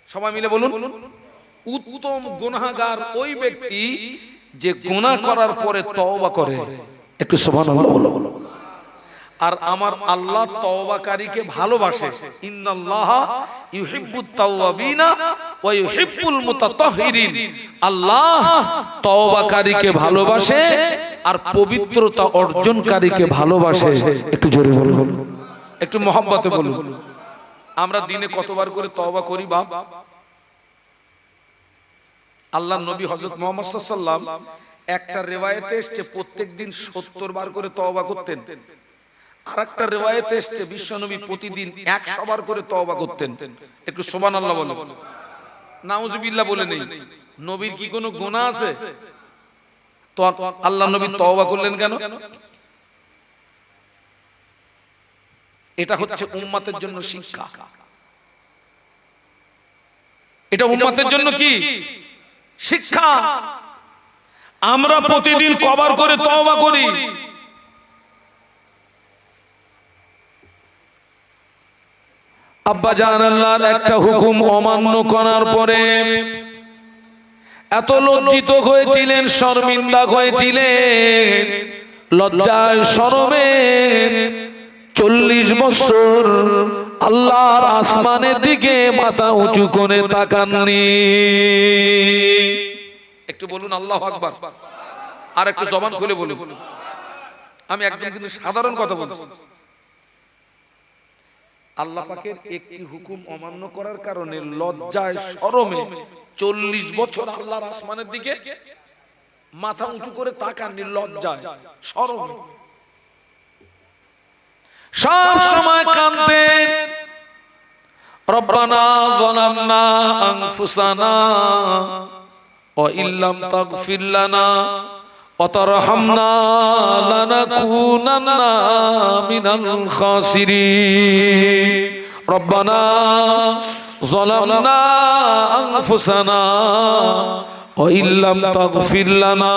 S1: সবাই মিলে বলুন। উত্তম গুনাহগার ওই ব্যক্তি যে গুনাহ করার পরে তওবা করে। একটু সুবহানাল্লাহ বলো। আর আমার আল্লাহ তওবাকারীকে ভালোবাসে। ইন্নাল্লাহা ইউহিব্বুত তাওয়াবিনা ওয়া ইউহিব্বুল মুতাতাহহিরিন। আল্লাহ তওবাকারীকে ভালোবাসে আর পবিত্রতা অর্জনকারীকে ভালোবাসে। একটু জোরে বলুন, একটু মহব্বতে বলুন। আমরা দিনে কতবার করে তওবা করি বাপ? আল্লাহর নবী হযরত মুহাম্মদ সাল্লাল্লাহু আলাইহি ওয়াসাল্লাম একটা রিওয়ায়াতে এসেছে প্রত্যেকদিন 70 বার করে তওবা করতেন। আরেকটা রিওয়ায়াতে এসেছে বিশ্বনবী প্রতিদিন 100 বার করে তওবা করতেন। একটু সুবহানাল্লাহ বলো। নাউজুবিল্লাহ বলে নেই। নবীর কি কোনো গুনাহ আছে? তো আল্লাহর নবী তওবা করলেন কেন? এটা হচ্ছে উম্মতের জন্য শিক্ষা। এটা উম্মতের জন্য কি শিক্ষা? আমরা প্রতিদিন কবার করে তওবা করি? আব্বা জান আল্লাহর একটা হুকুম অমান্য করার পরে এত লজ্জিত হয়েছিলেন, শর্মিন্দা হয়েছিলেন, লজ্জায় শরমে 40 বছর আল্লাহর আসমানের দিকে মাথা উঁচু করে তাকাননি। একটু বলুন আল্লাহু আকবার। আর একটু জবান খুলে বলুন। আমি একদম কিন্তু সাধারণ কথা বলছি। আল্লাহ পাকের একটি হুকুম অমান্য করার কারণে লজ্জায় শরমে 40 বছর আল্লাহর আসমানের দিকে মাথা উঁচু করে তাকাননি, লজ্জায় শরমে। সব সময় কাঁদতেন, রব্বানা যালামনা আনফুসানা ওয়া ইল্লাম তাগফির লানা ওয়া তারহামনা লানাকুনান্না মিনাল খাসিরিন। রব্বানা যালামনা আনফুসানা ওয়া ইল্লাম তাগফির লানা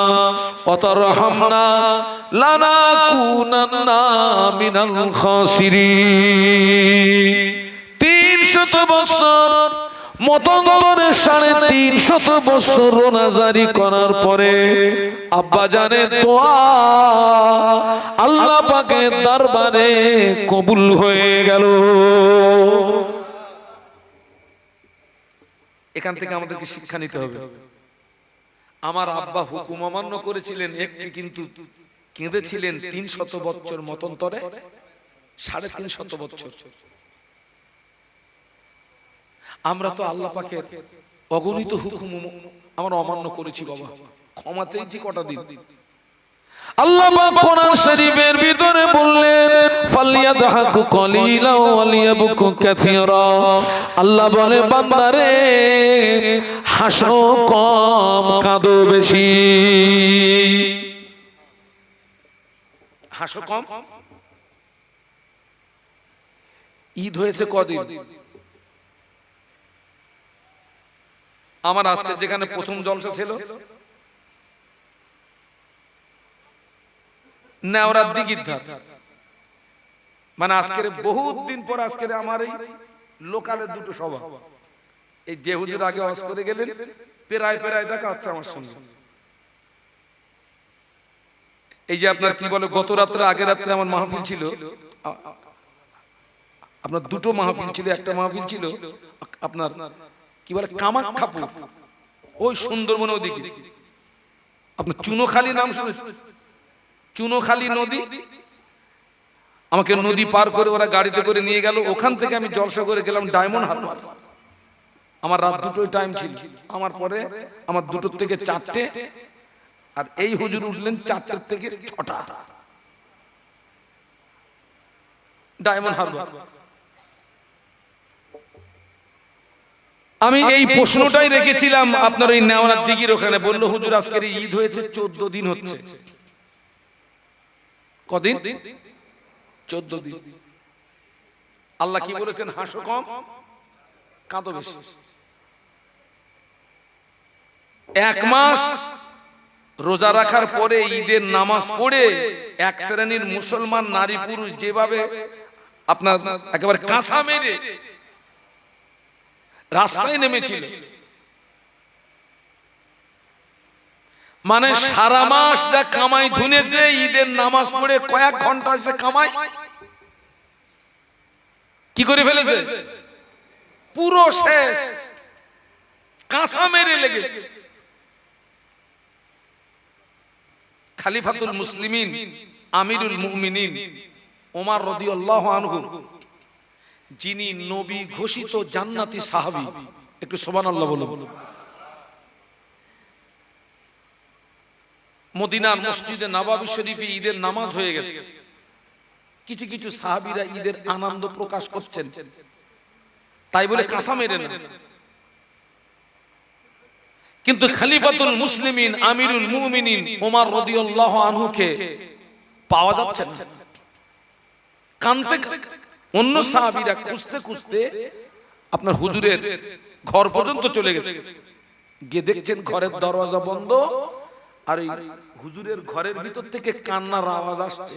S1: ওয়া তারহামনা লানাকুনান্না মিনাল খাসিরিন। 300 বছর মতান্তরে 350 বছর রোনাজারি করার পরে আব্বা জানের দোয়া আল্লাহ পাকের দরবারে কবুল হয়ে গেল। এখান থেকে আমাদেরকে শিক্ষা নিতে হবে। আমার আব্বা হুকুম অমান্য করেছিলেন একটি, কিন্তু কেঁদেছিলেন 300 বছর মতন্তরে, 350 বছর। আমরা তো আল্লাহ পাকের অগণিত হুকুম আমরা অমান্য করেছি বাবা, ক্ষমা চাইছি কটা দিন। আল্লাহ পাক কোরআন শরীফের ভিতরে বললেন ফালিয়াদহাকু কলিলা ওয়া লিয়াবকু কাসীরা। আল্লাহ বলে বান্দারে হাসো কম কাঁদো বেশি। হাসো কম। ঈদ হয়েছে কদিন? আমার আজকে যেখানে প্রথম জলসা ছিল নেওরার দিঘির ধার, মানে আজকের বহুত দিন পর আজকের আমার এই লোকালের দুটো সভা। এই যে হুজুর আগে হজ করে গেলেন প্রায় প্রায় দেখা হচ্ছে আমার সঙ্গে। এই যে আপনার কি বলে গত রাত্রে আগের রাত্রে আমার মাহফিল ছিল, আপনার দুটো মাহফিল ছিল। একটা মাহফিল ছিল আপনার কি বলে কামাখ্যাপুর, ওই সুন্দরবন ওদিকে আপনার চুনোখালী নাম শুনেছেন? চুনোখালী নদী, আমাকে নদী পার করে ওরা গাড়িতে করে নিয়ে গেল। ওখান থেকে আমি জলসা করে গেলাম ডায়মন্ড হারবার। আমার রাত দুটোই টাইম ছিল। আমার পরে আমার 2টোর থেকে 4টে, আর এই হুজুর উঠলেন 4টের থেকে 6টা, ডায়মন্ড হারবার। আমি এই প্রশ্নটাই রেখেছিলাম আপনার ওই নেওয়ার দিঘির ওখানে। বললো হুজুর আজকের ঈদ হয়েছে 14 দিন হচ্ছে। কদিন? 14 দিন। আল্লাহ কি বলেছেন? হাসো কম কাঁদো বেশি। 1 মাস রোজা রাখার পরে ঈদের নামাজ পড়ে এক শ্রেণীর মুসলমান নারী পুরুষ যেভাবে আপনার একেবারে কাঁসা মেরে রাস্তায় নেমেছিল, মানে সারা মাস যা কামাই ধুনেছে ঈদের নামাজ পড়ে কয়েক ঘন্টা সে কামাই কি করে ফেলেছে? পুরো শেষ, কাঁসা মেরে লেগেছে। খলিফাতুল মুসলিমিন আমিরুল মুমিনিন ওমর রাদিয়াল্লাহু আনহু, যিনি নবী ঘোষিত জান্নাতি সাহাবী, একটু সুবহানাল্লাহ বলুন। মদিনার মসজিদে নববী শরীফে ঈদের নামাজ হয়ে গেছে। কিছু কিছু সাহাবীরা ঈদের আনন্দ প্রকাশ করছেন, তাই বলে কাঁসা মেরে না। কিন্তু খলিফাতুল মুসলিমিন আমিরুল মুমিনিন ওমর রাদিয়াল্লাহু আনহুকে পাওয়া যাচ্ছে না। কানতে অন্য সাহাবীরা খুঁজতে খুঁজতে আপনার হুজুরের ঘর পর্যন্ত চলে গেছে। গিয়ে দেখছেন ঘরের দরজা বন্ধ, আর এই হুজুরের ঘরের ভিতর থেকে কান্নার আওয়াজ আসছে।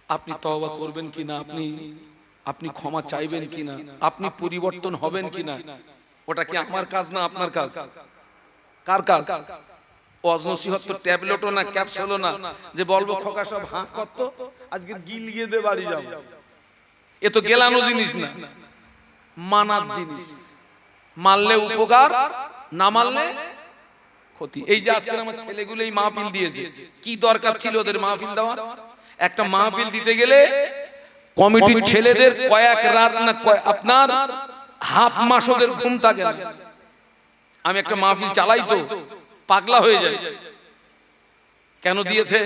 S1: আপনি তওবা করবেন কিনা, আপনি ক্ষমা চাইবেন কিনা, আপনি পরিবর্তন হবেন কিনা? ওটা কি আমার কাজ না আপনার কাজ? কার কাজ? ওয়াজ নসিহত তো ট্যাবলেটও না, ক্যাপসুলও না যে বলবো খোকা সব হাঁ করতো আজকে গিলিয়ে দে বাড়ি যাও। এ তো গেলানো জিনিস না, মানার জিনিস। মানলে উপকার, না মানলে ক্ষতি। এই যে আজকে আমার ছেলেগুলো এই মাহফিল দিয়েছে, কি দরকার ছিল ওদের মাহফিল দেওয়ার? একটা মাহফিল দিতে গেলে কমিটির ছেলেদের কয়েক রাত না আপনার হাফ মাস ওদের ঘুম থাকে না। আমি একটা মাহফিল চালাই তো পাগলা হয়ে যায়। কেন দিয়েছে?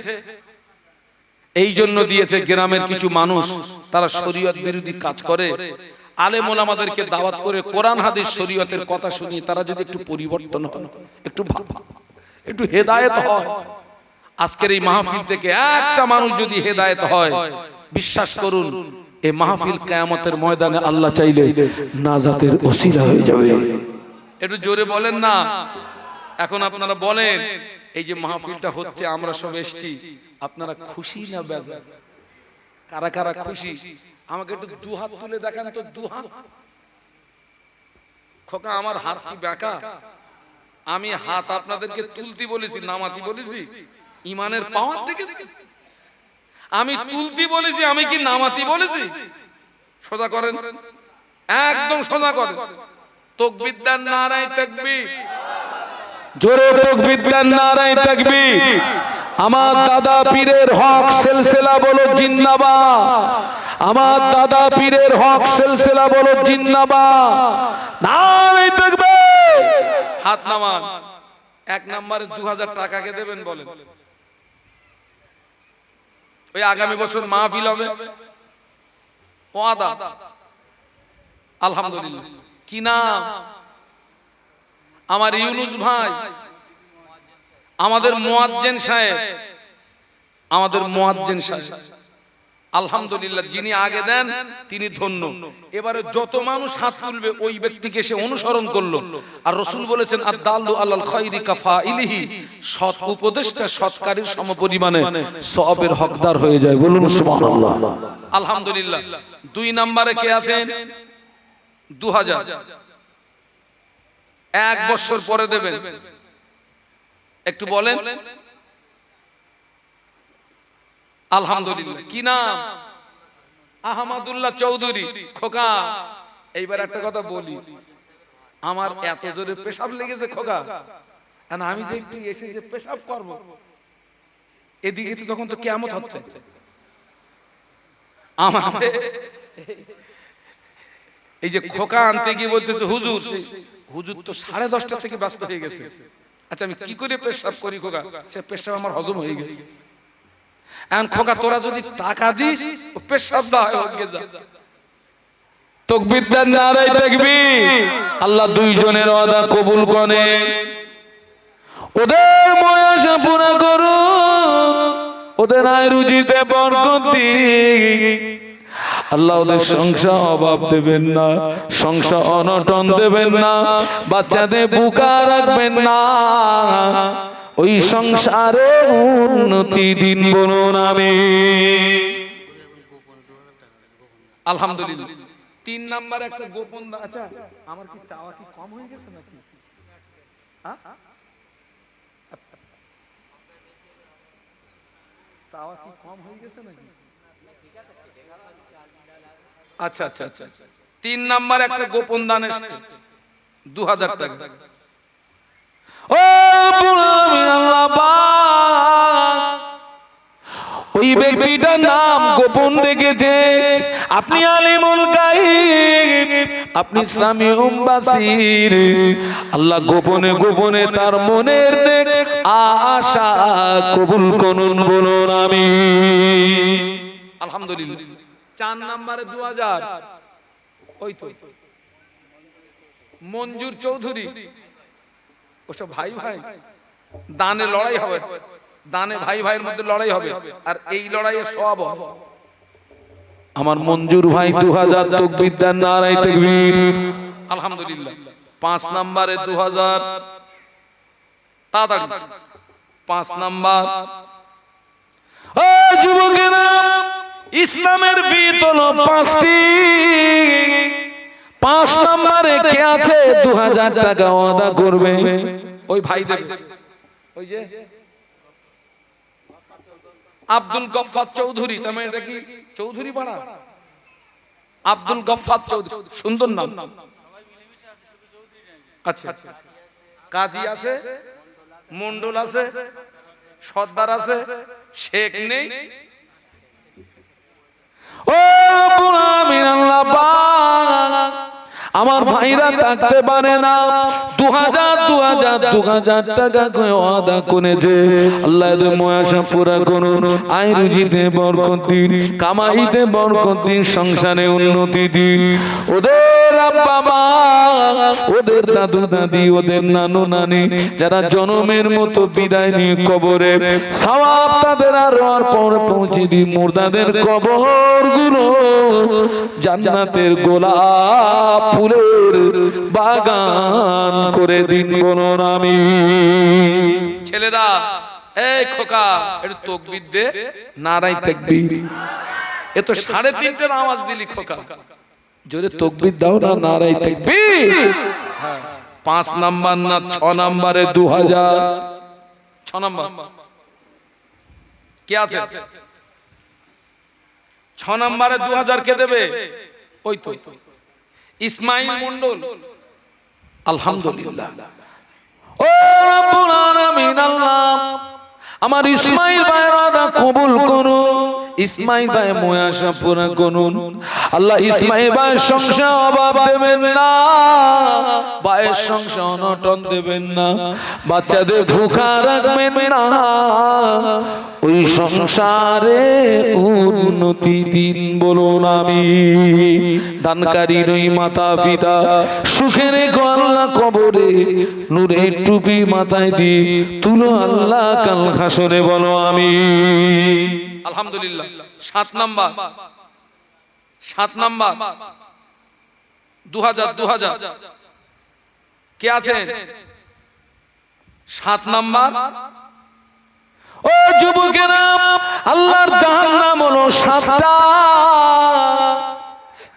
S1: এই জন্য দিয়েছে, গ্রামের কিছু মানুষ তারা শরীয়ত বিরোধী কাজ করে, আলেম ওলামাদেরকে দাওয়াত করে কোরআন হাদিস শরীয়তের কথা শুনিয়ে তারা যদি একটু পরিবর্তন হয়, একটু হেদায়েত হয়। আজকের এই মাহফিল থেকে একটা মানুষ যদি হেদায়েত হয়, বিশ্বাস করুন এই মাহফিল কিয়ামতের ময়দানে আল্লাহ চাইলে নাজাতের ওসিলা হয়ে যাবে। একটু জোরে বলেন না। এখন আপনারা বলেন, এই যে মাহফিলটা হচ্ছে, আমরা সব এসেছি, আপনারা খুশি না বেজার? কারা কারা খুশি আমাকে একটু দুহাত তুলে দেখান তো। দুহাত। খোকা আমার হাত কি বেঁকা? আমি হাত আপনাদেরকে তুলতে বলেছি, নামাতি বলেছি? ইমানের পাওয়ার দেখেছি? আমি তুলতি বলেছি, আমি কি নামাতি বলেছি? সোজা করেন, একদম সোজা করেন। তাকবীর দেন, নারায়ে তাকবীর। জোরে তাকবীর দেন, নারায়ে তাকবীর। আমার দাদা পীরের হক সিলসিলা বলো জিন্দাবাদ, আমার দাদা পীরের হক সিলসিলা বলো জিন্দাবাদ, নারায়ে তাকবীর। হাত নামান। এক নম্বরে 2000 টাকা কে দেবেন বলেন? ওই আগামী বছর মাহফিল হবে, ওয়াদা। আলহামদুলিল্লাহ। কি নাম? আমার ইউনুস ভাই, আমাদের মুয়াজ্জিন সাহেব, আমাদের মুয়াজ্জিন সাহেব আলহামদুলিল্লাহ, যিনি আগে দেন তিনি ধন্য। এবারে যত মানুষ হাত তুলবে ওই ব্যক্তিকে সে অনুসরণ করলো। আর রাসূল বলেছেন আদ-দাল্লু আলাল খায়রি কাফাইলিহি, সৎ উপদেশটা সৎকারীর সমপরিমাণে সওয়াবের হকদার হয়ে যায়। বলুন সুবহানাল্লাহ। আলহামদুলিল্লাহ। 2 নম্বরে কে আছেন? 2000 এক বছর পরে দেবেন, একটু বলেন। আলহামদুলিল্লাহ। কি নাম? আহমদুল্লাহ চৌধুরী। খোকা, এইবার একটা কথা বলি, আমার এত জোরে পেশাব লেগেছে খোকা, আর আমি যে একটু এসে যে পেশাব করব, এদিকে তো তখন তো কিয়ামত হচ্ছে। আমার এই যে খোকা আনতে গিয়ে বলতেছে হুজুর, হুজুর তো 10:30 থেকে ব্যস্ত হয়ে গেছে। আচ্ছা আমি কি করে পেশাব করি খোকা? সে পেশাব আমার হজম হয়ে গেছে। এখন খোকা তোরা যদি টাকা দিস, পেশাব দা হয় হোক যা। তাকবীর দেন, নারায়ে তাকবীর। আল্লাহ দুইজনের ওয়াদা কবুল করে, ওদের ময়াশা পুরা করো, ওদের আয় রুজিতে বরকত দিন। আল্লাহ ওদের সংসার অভাব দেবেন না, সংসার অনটন দেবেন না, বাচ্চাদের বুকা রাখবেন না, ওই সংসারে উন্নতি দিন বলুন আমিন। আলহামদুলিল্লাহ। 3 নাম্বার একটা গোপন। আচ্ছা আমার কি চাওয়া কি কম হয়ে গেছে নাকি? চাওয়া কি কম হয়ে গেছে নাকি? আচ্ছা আচ্ছা আচ্ছা। 3 নাম্বার একটা গোপন দান এসেছে, 2000 টাকা। ও আল্লাহ পাক, ওই ব্যক্তিটার নাম গোপন রেখেছে। আপনি আলিমুল গায়ব, আপনি সামিউম বাসির। আল্লাহ গোপনে গোপনে তার মনের আশা কবুল করুন বলুন আমিন। আলহামদুলিল্লাহ। 4 নম্বরে 2000, ওই তো মঞ্জুর চৌধুরী। ওসব ভাই ভাই দানে লড়াই হবে, দানে ভাই ভাইয়ের মধ্যে লড়াই হবে, আর এই লড়াইয়ে সওয়াব হবে। আমার মঞ্জুর ভাই 2000, তাকবীর দেন, নারায়ে তাকবীর। আলহামদুলিল্লাহ। 5 নম্বরে 2000, তাড়াতাড়ি 5 নাম্বার। ও যুবকেরা, ইসলামের ভিত হলো 5টি। 5 নম্বরে কে আছে? 2000 টাকা ওয়াদা করবে, ওই ভাই দেবে। ওই যে আব্দুল গফফার চৌধুরী, তার মানে এটা কি চৌধুরী পাড়া? আব্দুল গফফার চৌধুরী, সুন্দর নাম। আচ্ছা, কাজী আছে, মন্ডল আছে, সর্দার আছে, শেখ নেই। ও রব্বুল আমিন, আল্লাহ পাক আমার ভাইরা থাকতে পারে না, 2000 টাকা করে ওয়াদা করেছে। আল্লাহ এদের ময়াশা পুরা করুন, আয় রুজিতে বরকত দিন, কামাইতে বরকত দিন, সংসারে উন্নতি দিন। ওদের আব্বা মা, ওদের দাদু দাদি, ওদের নানু নানি যারা জনমের মতো বিদায় নিয়ে কবরে, সওয়াব তাদের আর পর পৌঁছে দিন। মুর্দাদের কবর গুলো জান্নাতের গোলাপ ফুলের বাগান করে দিন বলুন আমিন। ছেলেরা, এই খোকা, একটু তাকবীর দে, নারায়ে তাকবীর। এ তো 3:30টার আওয়াজ দিলি খোকা, জোরে তাকবীর দাও না, নারায়ে তাকবীর। 5 নাম্বার না 6 নম্বরে 2000, 6 নাম্বার কে আছে? 6 নম্বরে 2000 কে দেবে? ওই তো ইসমাইল মন্ডল। আলহামদুলিল্লাহ। ও রব্বুল আলামিন আল্লাহ আমার ইসমাইল ভাইয়ের আদা কবুল করুন, ইসমাইল ভাই মুয়াশা পুরা করুন আল্লাহ। ইসমাইল ভাইয়ের সংসার অভাব দেবেন না, ভাইয়ের সংসার অনটন দেবেন না, বাচ্চাদের ভুখা রাখবেন না, ওই সংসারে উন্নতি দিন বলুন আমি। দানকারীর ওই মাতা পিতা সুখে রেখো আল্লাহ, কবরে নূরের টুপি মাথায় দিয়ে তুলো আল্লাহ কাল হাসরে বলো আমি। আলহামদুলিল্লাহ। 7 নাম্বার 2000 কে আছেন? 7 নাম্বার। ও যুবকেরা, আল্লাহর জাহান্নাম হলো 7টা।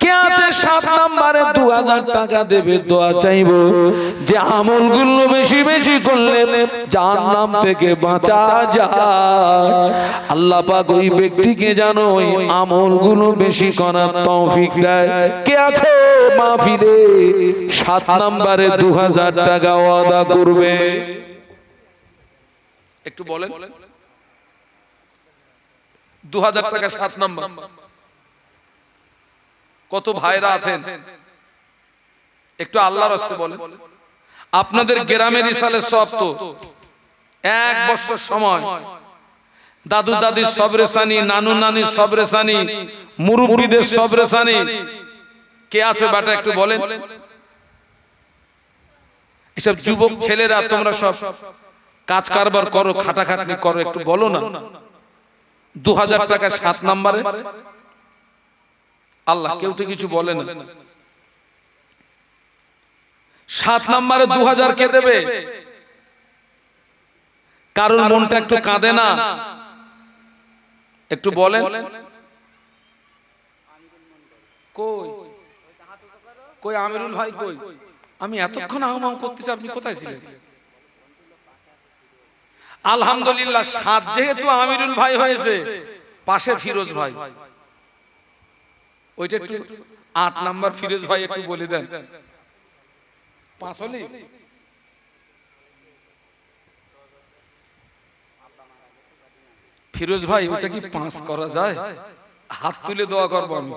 S1: কে আছে 7 নম্বরে? 2000 টাকা দেবে, দোয়া চাইবো যে আমলগুলো বেশি বেশি করলে জাহান্নাম থেকে বাঁচা যায়। আল্লাহ পাক ওই ব্যক্তিকে জানো ওই আমলগুলো বেশি করার তৌফিক দেয়। কে আছে মাহফিলে 7 নম্বরে 2000 টাকা ওয়াদা করবে? একটু বলেন। 2000 টাকা 7 নম্বর। কত ভাইরা আছেন একটু আল্লাহর রাস্তে বলেন। আপনাদের গ্রামের ইসালে সব তো 1 বছর সময় দাদু দাদির সবরেসানি, নানু নানির সবরেসানি, মুরব্বীদের সবরেসানি কে আছে বাটা একটু বলেন। এসব যুবক ছেলেরা তোমরা সব কাজ কারবার করো, খাটাখাটনি করো, একটু বলো না 2000 টাকা 7 নম্বরে। আল্লাহ কেউ তো কিছু বলে না। 7 নম্বরে 2000 কে দেবে? কারোর মনটা একটু কাঁদে না? একটু বলেন। কই কই আমিরুল ভাই কই? আমি এতক্ষণ আহমাম করতেছি, আপনি কোথায় ছিলেন? আলহামদুলিল্লাহ। 7 যেহেতু আমিরুল ভাই হয়েছে, পাশে ফিরোজ ভাই, ওইটা একটু 8 নাম্বার ফিরোজ ভাই একটু বলে দেন। 5 হলি ফিরোজ ভাই, ওটা কি 5 করা যায়? হাত তুলে দোয়া করব আমি।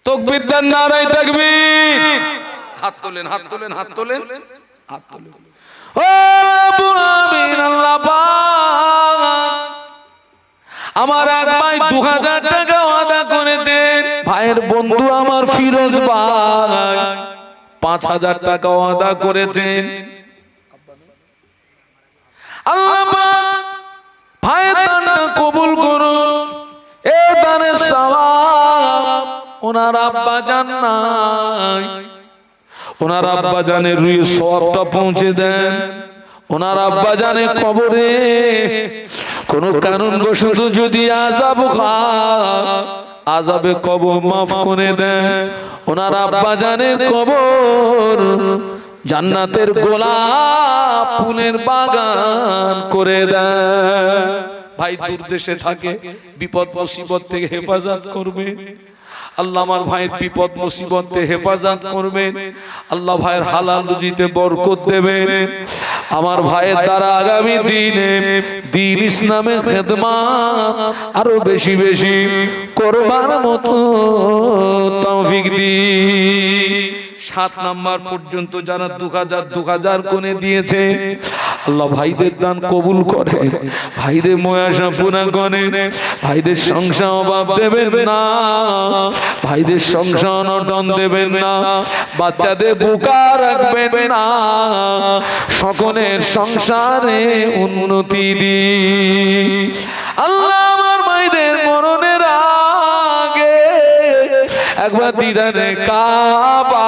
S1: তাকবীর দেন, নারায়ে তাকবীর। হাত তোলেন, হাত তোলেন, হাত তোলেন, হাত তোলেন। ও রব্বুল আমিন আল্লাহ পাক আমার এক ভাই 2000 টাকা ওয়াদা করেছেন। ভাইয়ের বন্ধু আমার ফিরোজ ভাই 5000 টাকা ওয়াদা করেছেন। আল্লাহ পাক ভাইয়ের দানটা কবুল করুন। এ দানের সওয়াব ওনার আব্বা জান নাই, ওনার আব্বা জানের রুহে সওয়াবটা পৌঁছে দেন। ওনার আব্বা জানে কবরে কোন কারণবশত যদি আযাব হয়, আযাবে কবর মাফ করে দেন। ওনার আব্বা জানের কবর জান্নাতের গোলাপ ফুলের বাগান করে দেন। ভাই দূর দেশে থাকে, বিপদ মুসিবত থেকে হেফাজত করবে আল্লাহ। আমার ভাইয়ের বিপদ মুসিবত থেকে হেফাজত করবেন আল্লাহ। ভাইয়ের হালাল রুজিতে বরকত দেবেন। আমার ভাইয়ের দ্বারা আগামী দিনে দ্বীন ইসলামের খেদমত আরো বেশি বেশি করবার মতো তৌফিক দিন। 7 নাম্বার পর্যন্ত যারা 2000 করে দিয়েছে আল্লাহ ভাইদের দান কবুল করে, ভাইদের ময়াশা পুরা করে, ভাইদের সংসার অভাব দেবেন না, ভাইদের সংসার অনটন দেবেন না, বাচ্চাদের বোকা রাখবেন না, সকলের সংসারে উন্নতি দিন আল্লাহ। আমার ভাইদের মরণের আগে একবার দিদানে কাবা,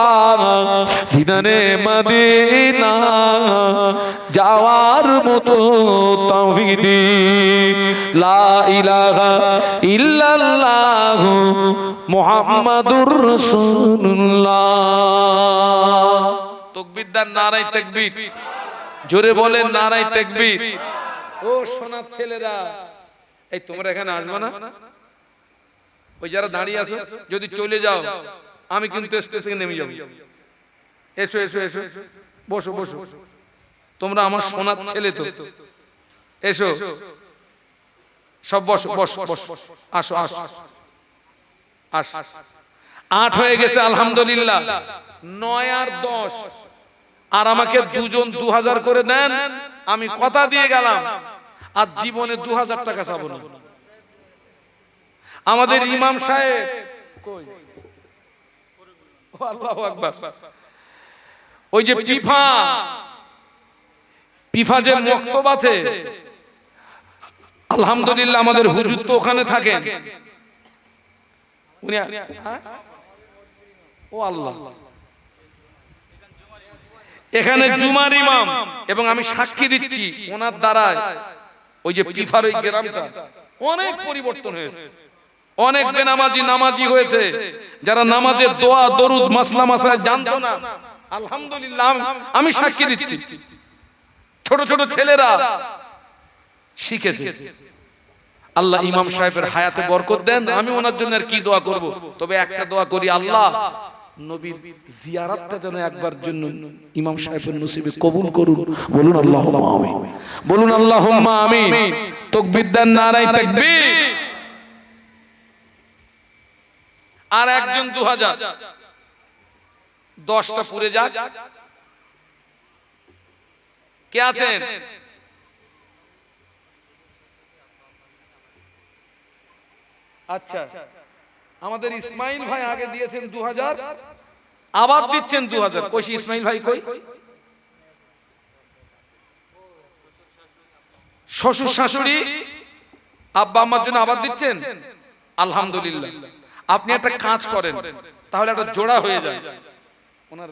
S1: দিদানে মদিনা যাওয়ার মতো তৌফিক দিন। লা ইলাহা ইল্লাল্লাহ মুহাম্মাদুর রাসূলুল্লাহ। তাকবীর দেন, নারায়ে তাকবীর। জোরে বলেন নারায়ে তাকবীর। ও সোনার ছেলেরা, এই তোমরা এখানে আসবে না? ওই যারা দাঁড়িয়ে আছো যদি চলে যাও আমি কিন্তু স্টেজ থেকে নেমে যাব। এসো এসো এসো, বসো বসো। তোমরা আমার সোনার ছেলে তো, এসো সব বস বস বস, আসো আসো আস। 8 হয়ে গেছে আলহামদুলিল্লাহ। 9 আর 10, আর আমাকে দুজন 2000 করে দেন, আমি কথা দিয়ে গেলাম আর জীবনে 2000 টাকা চাবো না। আমাদের ইমাম সাহেব কই? আল্লাহু আকবার। ওই যে পিফা যে মক্তব আছে, আলহামদুলিল্লাহ আমাদের হুজুর তো ওখানে থাকেন। উনি ও আল্লাহ, এখানে জুমার ইমাম, এবং আমি সাক্ষী দিচ্ছি ওনার দ্বারায় ওই যে পিফার ওই গ্রামটা অনেক পরিবর্তন হয়েছে। অনেক বেনামাজি নামাজি হয়েছে, যারা নামাজের দোয়া দরুদ মাসলা মাসায় জানতো না, আলহামদুলিল্লাহ আমি সাক্ষী দিচ্ছি, ছোট ছোট ছেলেরা শিখেছে। আল্লাহ ইমাম সাহেবের হায়াতে বরকত দেন। আমি ওনার জন্য আর কি দোয়া করব, তবে একটা দোয়া করি, আল্লাহ নবীর জিয়ারতটা যেন একবার জন্য ইমাম সাহেবের নসিবে কবুল করুন। বলুন আল্লাহুম্মা আমিন, বলুন আল্লাহুম্মা আমিন। তাকবীর দেন, নারায়ে তাকবীর। আর একজন 2000, 10টা পুরে যাক। কে আছেন? আচ্ছা, আমাদের ইসমাইল ভাই আগে দিয়েছেন 2000, আবার দিচ্ছেন 2000। কইছি ইসমাইল ভাই কই? শ্বশুর শাশুড়ি আব্বা আম্মার জন্য আবার দিচ্ছেন, আলহামদুলিল্লাহ। আপনি একটা কাজ করেন, তাহলে একটা জোড়া হয়ে যায়। ওনার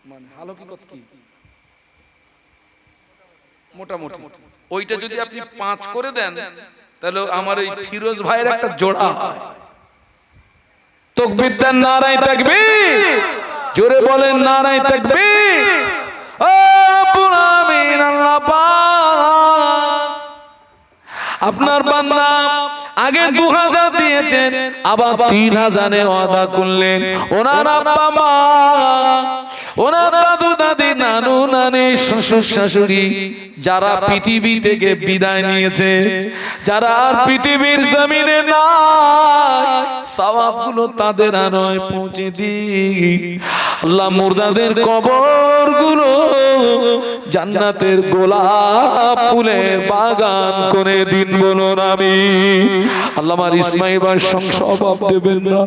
S1: মানে হালকিকত কি মোটামুটি, ওইটা যদি আপনি 5 করে দেন, তাহলে আমার এই ফিরোজ ভাইয়ের একটা জোড়া হয়। তাকবীর দেন, নারায়ে তাকবীর। জোরে বলেন নারায়ে তাকবীর। ও রব্বুল আমিন, আল্লাহ পাক আপনার বান্দা আগে 2000 দিয়েছেন, আবার 3000 ওয়াদা করলেন। ওনার আব্বা মা, ওনার দাদু দাদি, নানু নানি, শ্বশুর শাশুড়ি যারা পৃথিবী থেকে বিদায় নিয়েছে, যারা আর পৃথিবীর জমিনে নাই, সওয়াবগুলো তাদের আনয় পৌঁছে দিন। আল্লাহ মুর্দাদের কবরগুলো জান্নাতের গোলাপ ফুলের বাগান করে দিন, বলুন আমিন। আল্লাহ আমার ইসমাইল ভাইয়ের সংসার অভাব দেবেন না,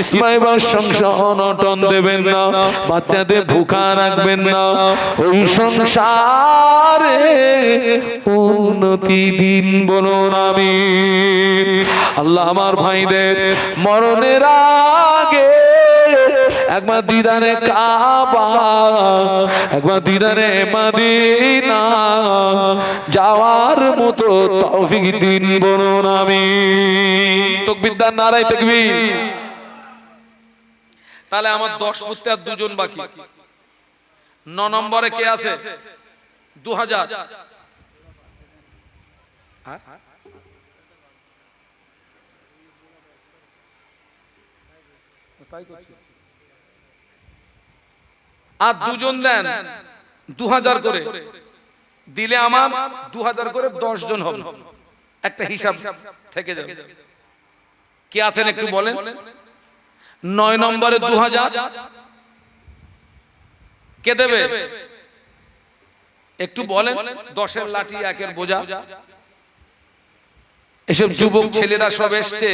S1: ইসমাইল ভাইয়ের সংসার অনটন দেবেন না, বাচ্চাদের ভুখা রাখবেন না, ওই সংসারে উন্নতি দিন, বলুন আমিন। আল্লাহ আমার ভাইদের মরণের আগে একবার দিদারে কাবা, একবার দিদারে মদিনা যাওয়ার মতো তৌফিক দিন, বলুন আমিন। তাকবীর দেন, নারায়ে তাকবীর। তাহলে আমার 10 পুত্র আর 2 জন বাকি। 9 নম্বরে কে আছে? 2000। হ্যাঁ, তাই করছি। আর 2 জন দেন 2000 করে দিলে আমার 2000 করে 10 জন হবে, একটা হিসাব থেকে যাবে। কে আছেন একটু বলেন? 9 নম্বরে 2000 কে দেবে? একটু বলেন। 10-এর লাঠি 1-এর বোঝা। এসব যুবক ছেলেরা সব এসছে।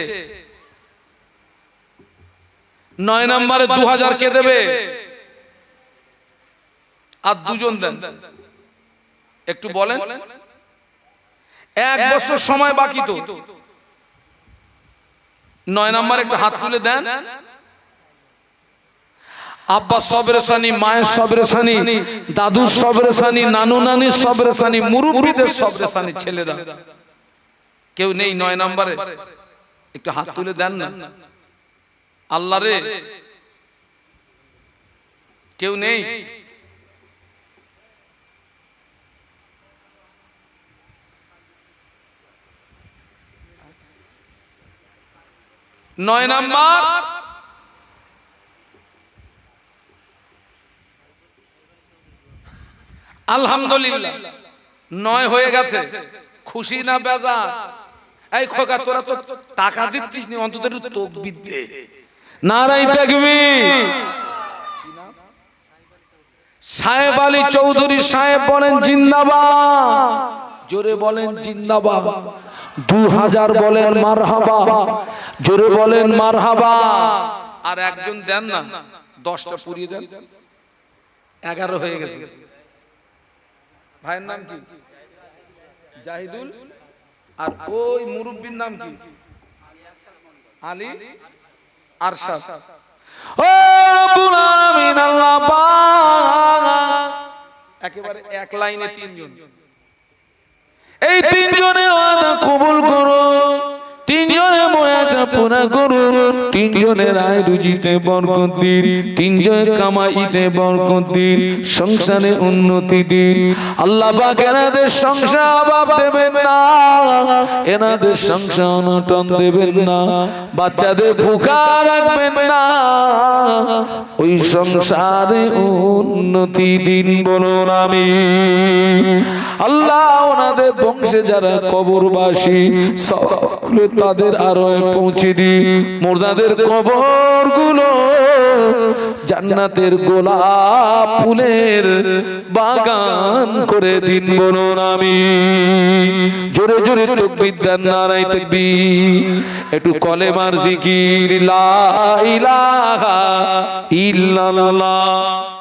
S1: 9 নম্বরে 2000 কে দেবে? আর 2 জন দেন, একটু বলেন। 1 বছর সময় বাকি তো। 9 নম্বরে একটু হাত তুলে দেন। আব্বা সবরেসানি, মায়ের সবরেসানি, দাদু সবরেসানি, নানু নানি সবরেসানি, মুরব্বিদের সবরেসানি ছেলেরা কেউ নেই 9 নম্বরে? একটু হাত তুলে দেন না। আল্লাহ রে, কেউ নেই? নয় নাম্বার আলহামদুলিল্লাহ 9 হয়ে গেছে, খুশি না বেজার? এই খোকা তোরা তো টাকা দিচ্ছিস নি, অন্তত একটু তাকবীর দে। নারায়ে তাকবীর। সাহেব আলী চৌধুরী সাহেব বলেন জিন্দাবাদ, জোরে বলেন জিন্দাবাদ। 2000 বলেন মারহাবা, জোরে বলেন মারহাবা। আর একজন দেন না, 10টা পুরিয়ে দেন, 11 হয়ে গেছে। ভাইয়ের নাম কি? জাহিদুল। আর ওই মুরব্বির নাম কি? আলী আরশাদ। ও রব্বুল আলামিন আল্লাহ পাক, একেবারে এক লাইনে 3 জন, এই 3 জনের ওয়াদা কবুল করুন, 3 জনের মুয়াদা পুরা করুন, 3 জনের আয় রুজিতে বরকত দিন, 3 জনের কামাইতে বরকত দিন, সংসারে উন্নতি দিন। আল্লাহ পাক এনাদের সংসার অভাব দেবেন না, এনাদের সংসার অনটন দেবেন না, বাচ্চাদের ভুকা রাখবেন না, ওই সংসারে উন্নতি দিন, বলুন আমিন। আল্লাহ ওনাদের বংশে যারা কবরবাসী সকলে তাদের আরোয় পৌঁছে দিন, মুর্দাদের কবরগুলো জান্নাতের গোলাপ ফুলের বাগান করে দিন, বলুন আমিন। জোরে জোরে তাকবীর দেন, নারায়ে তাকবীর। একটু কলেমার জিকির, লা ইলাহা ইল্লাল্লাহ।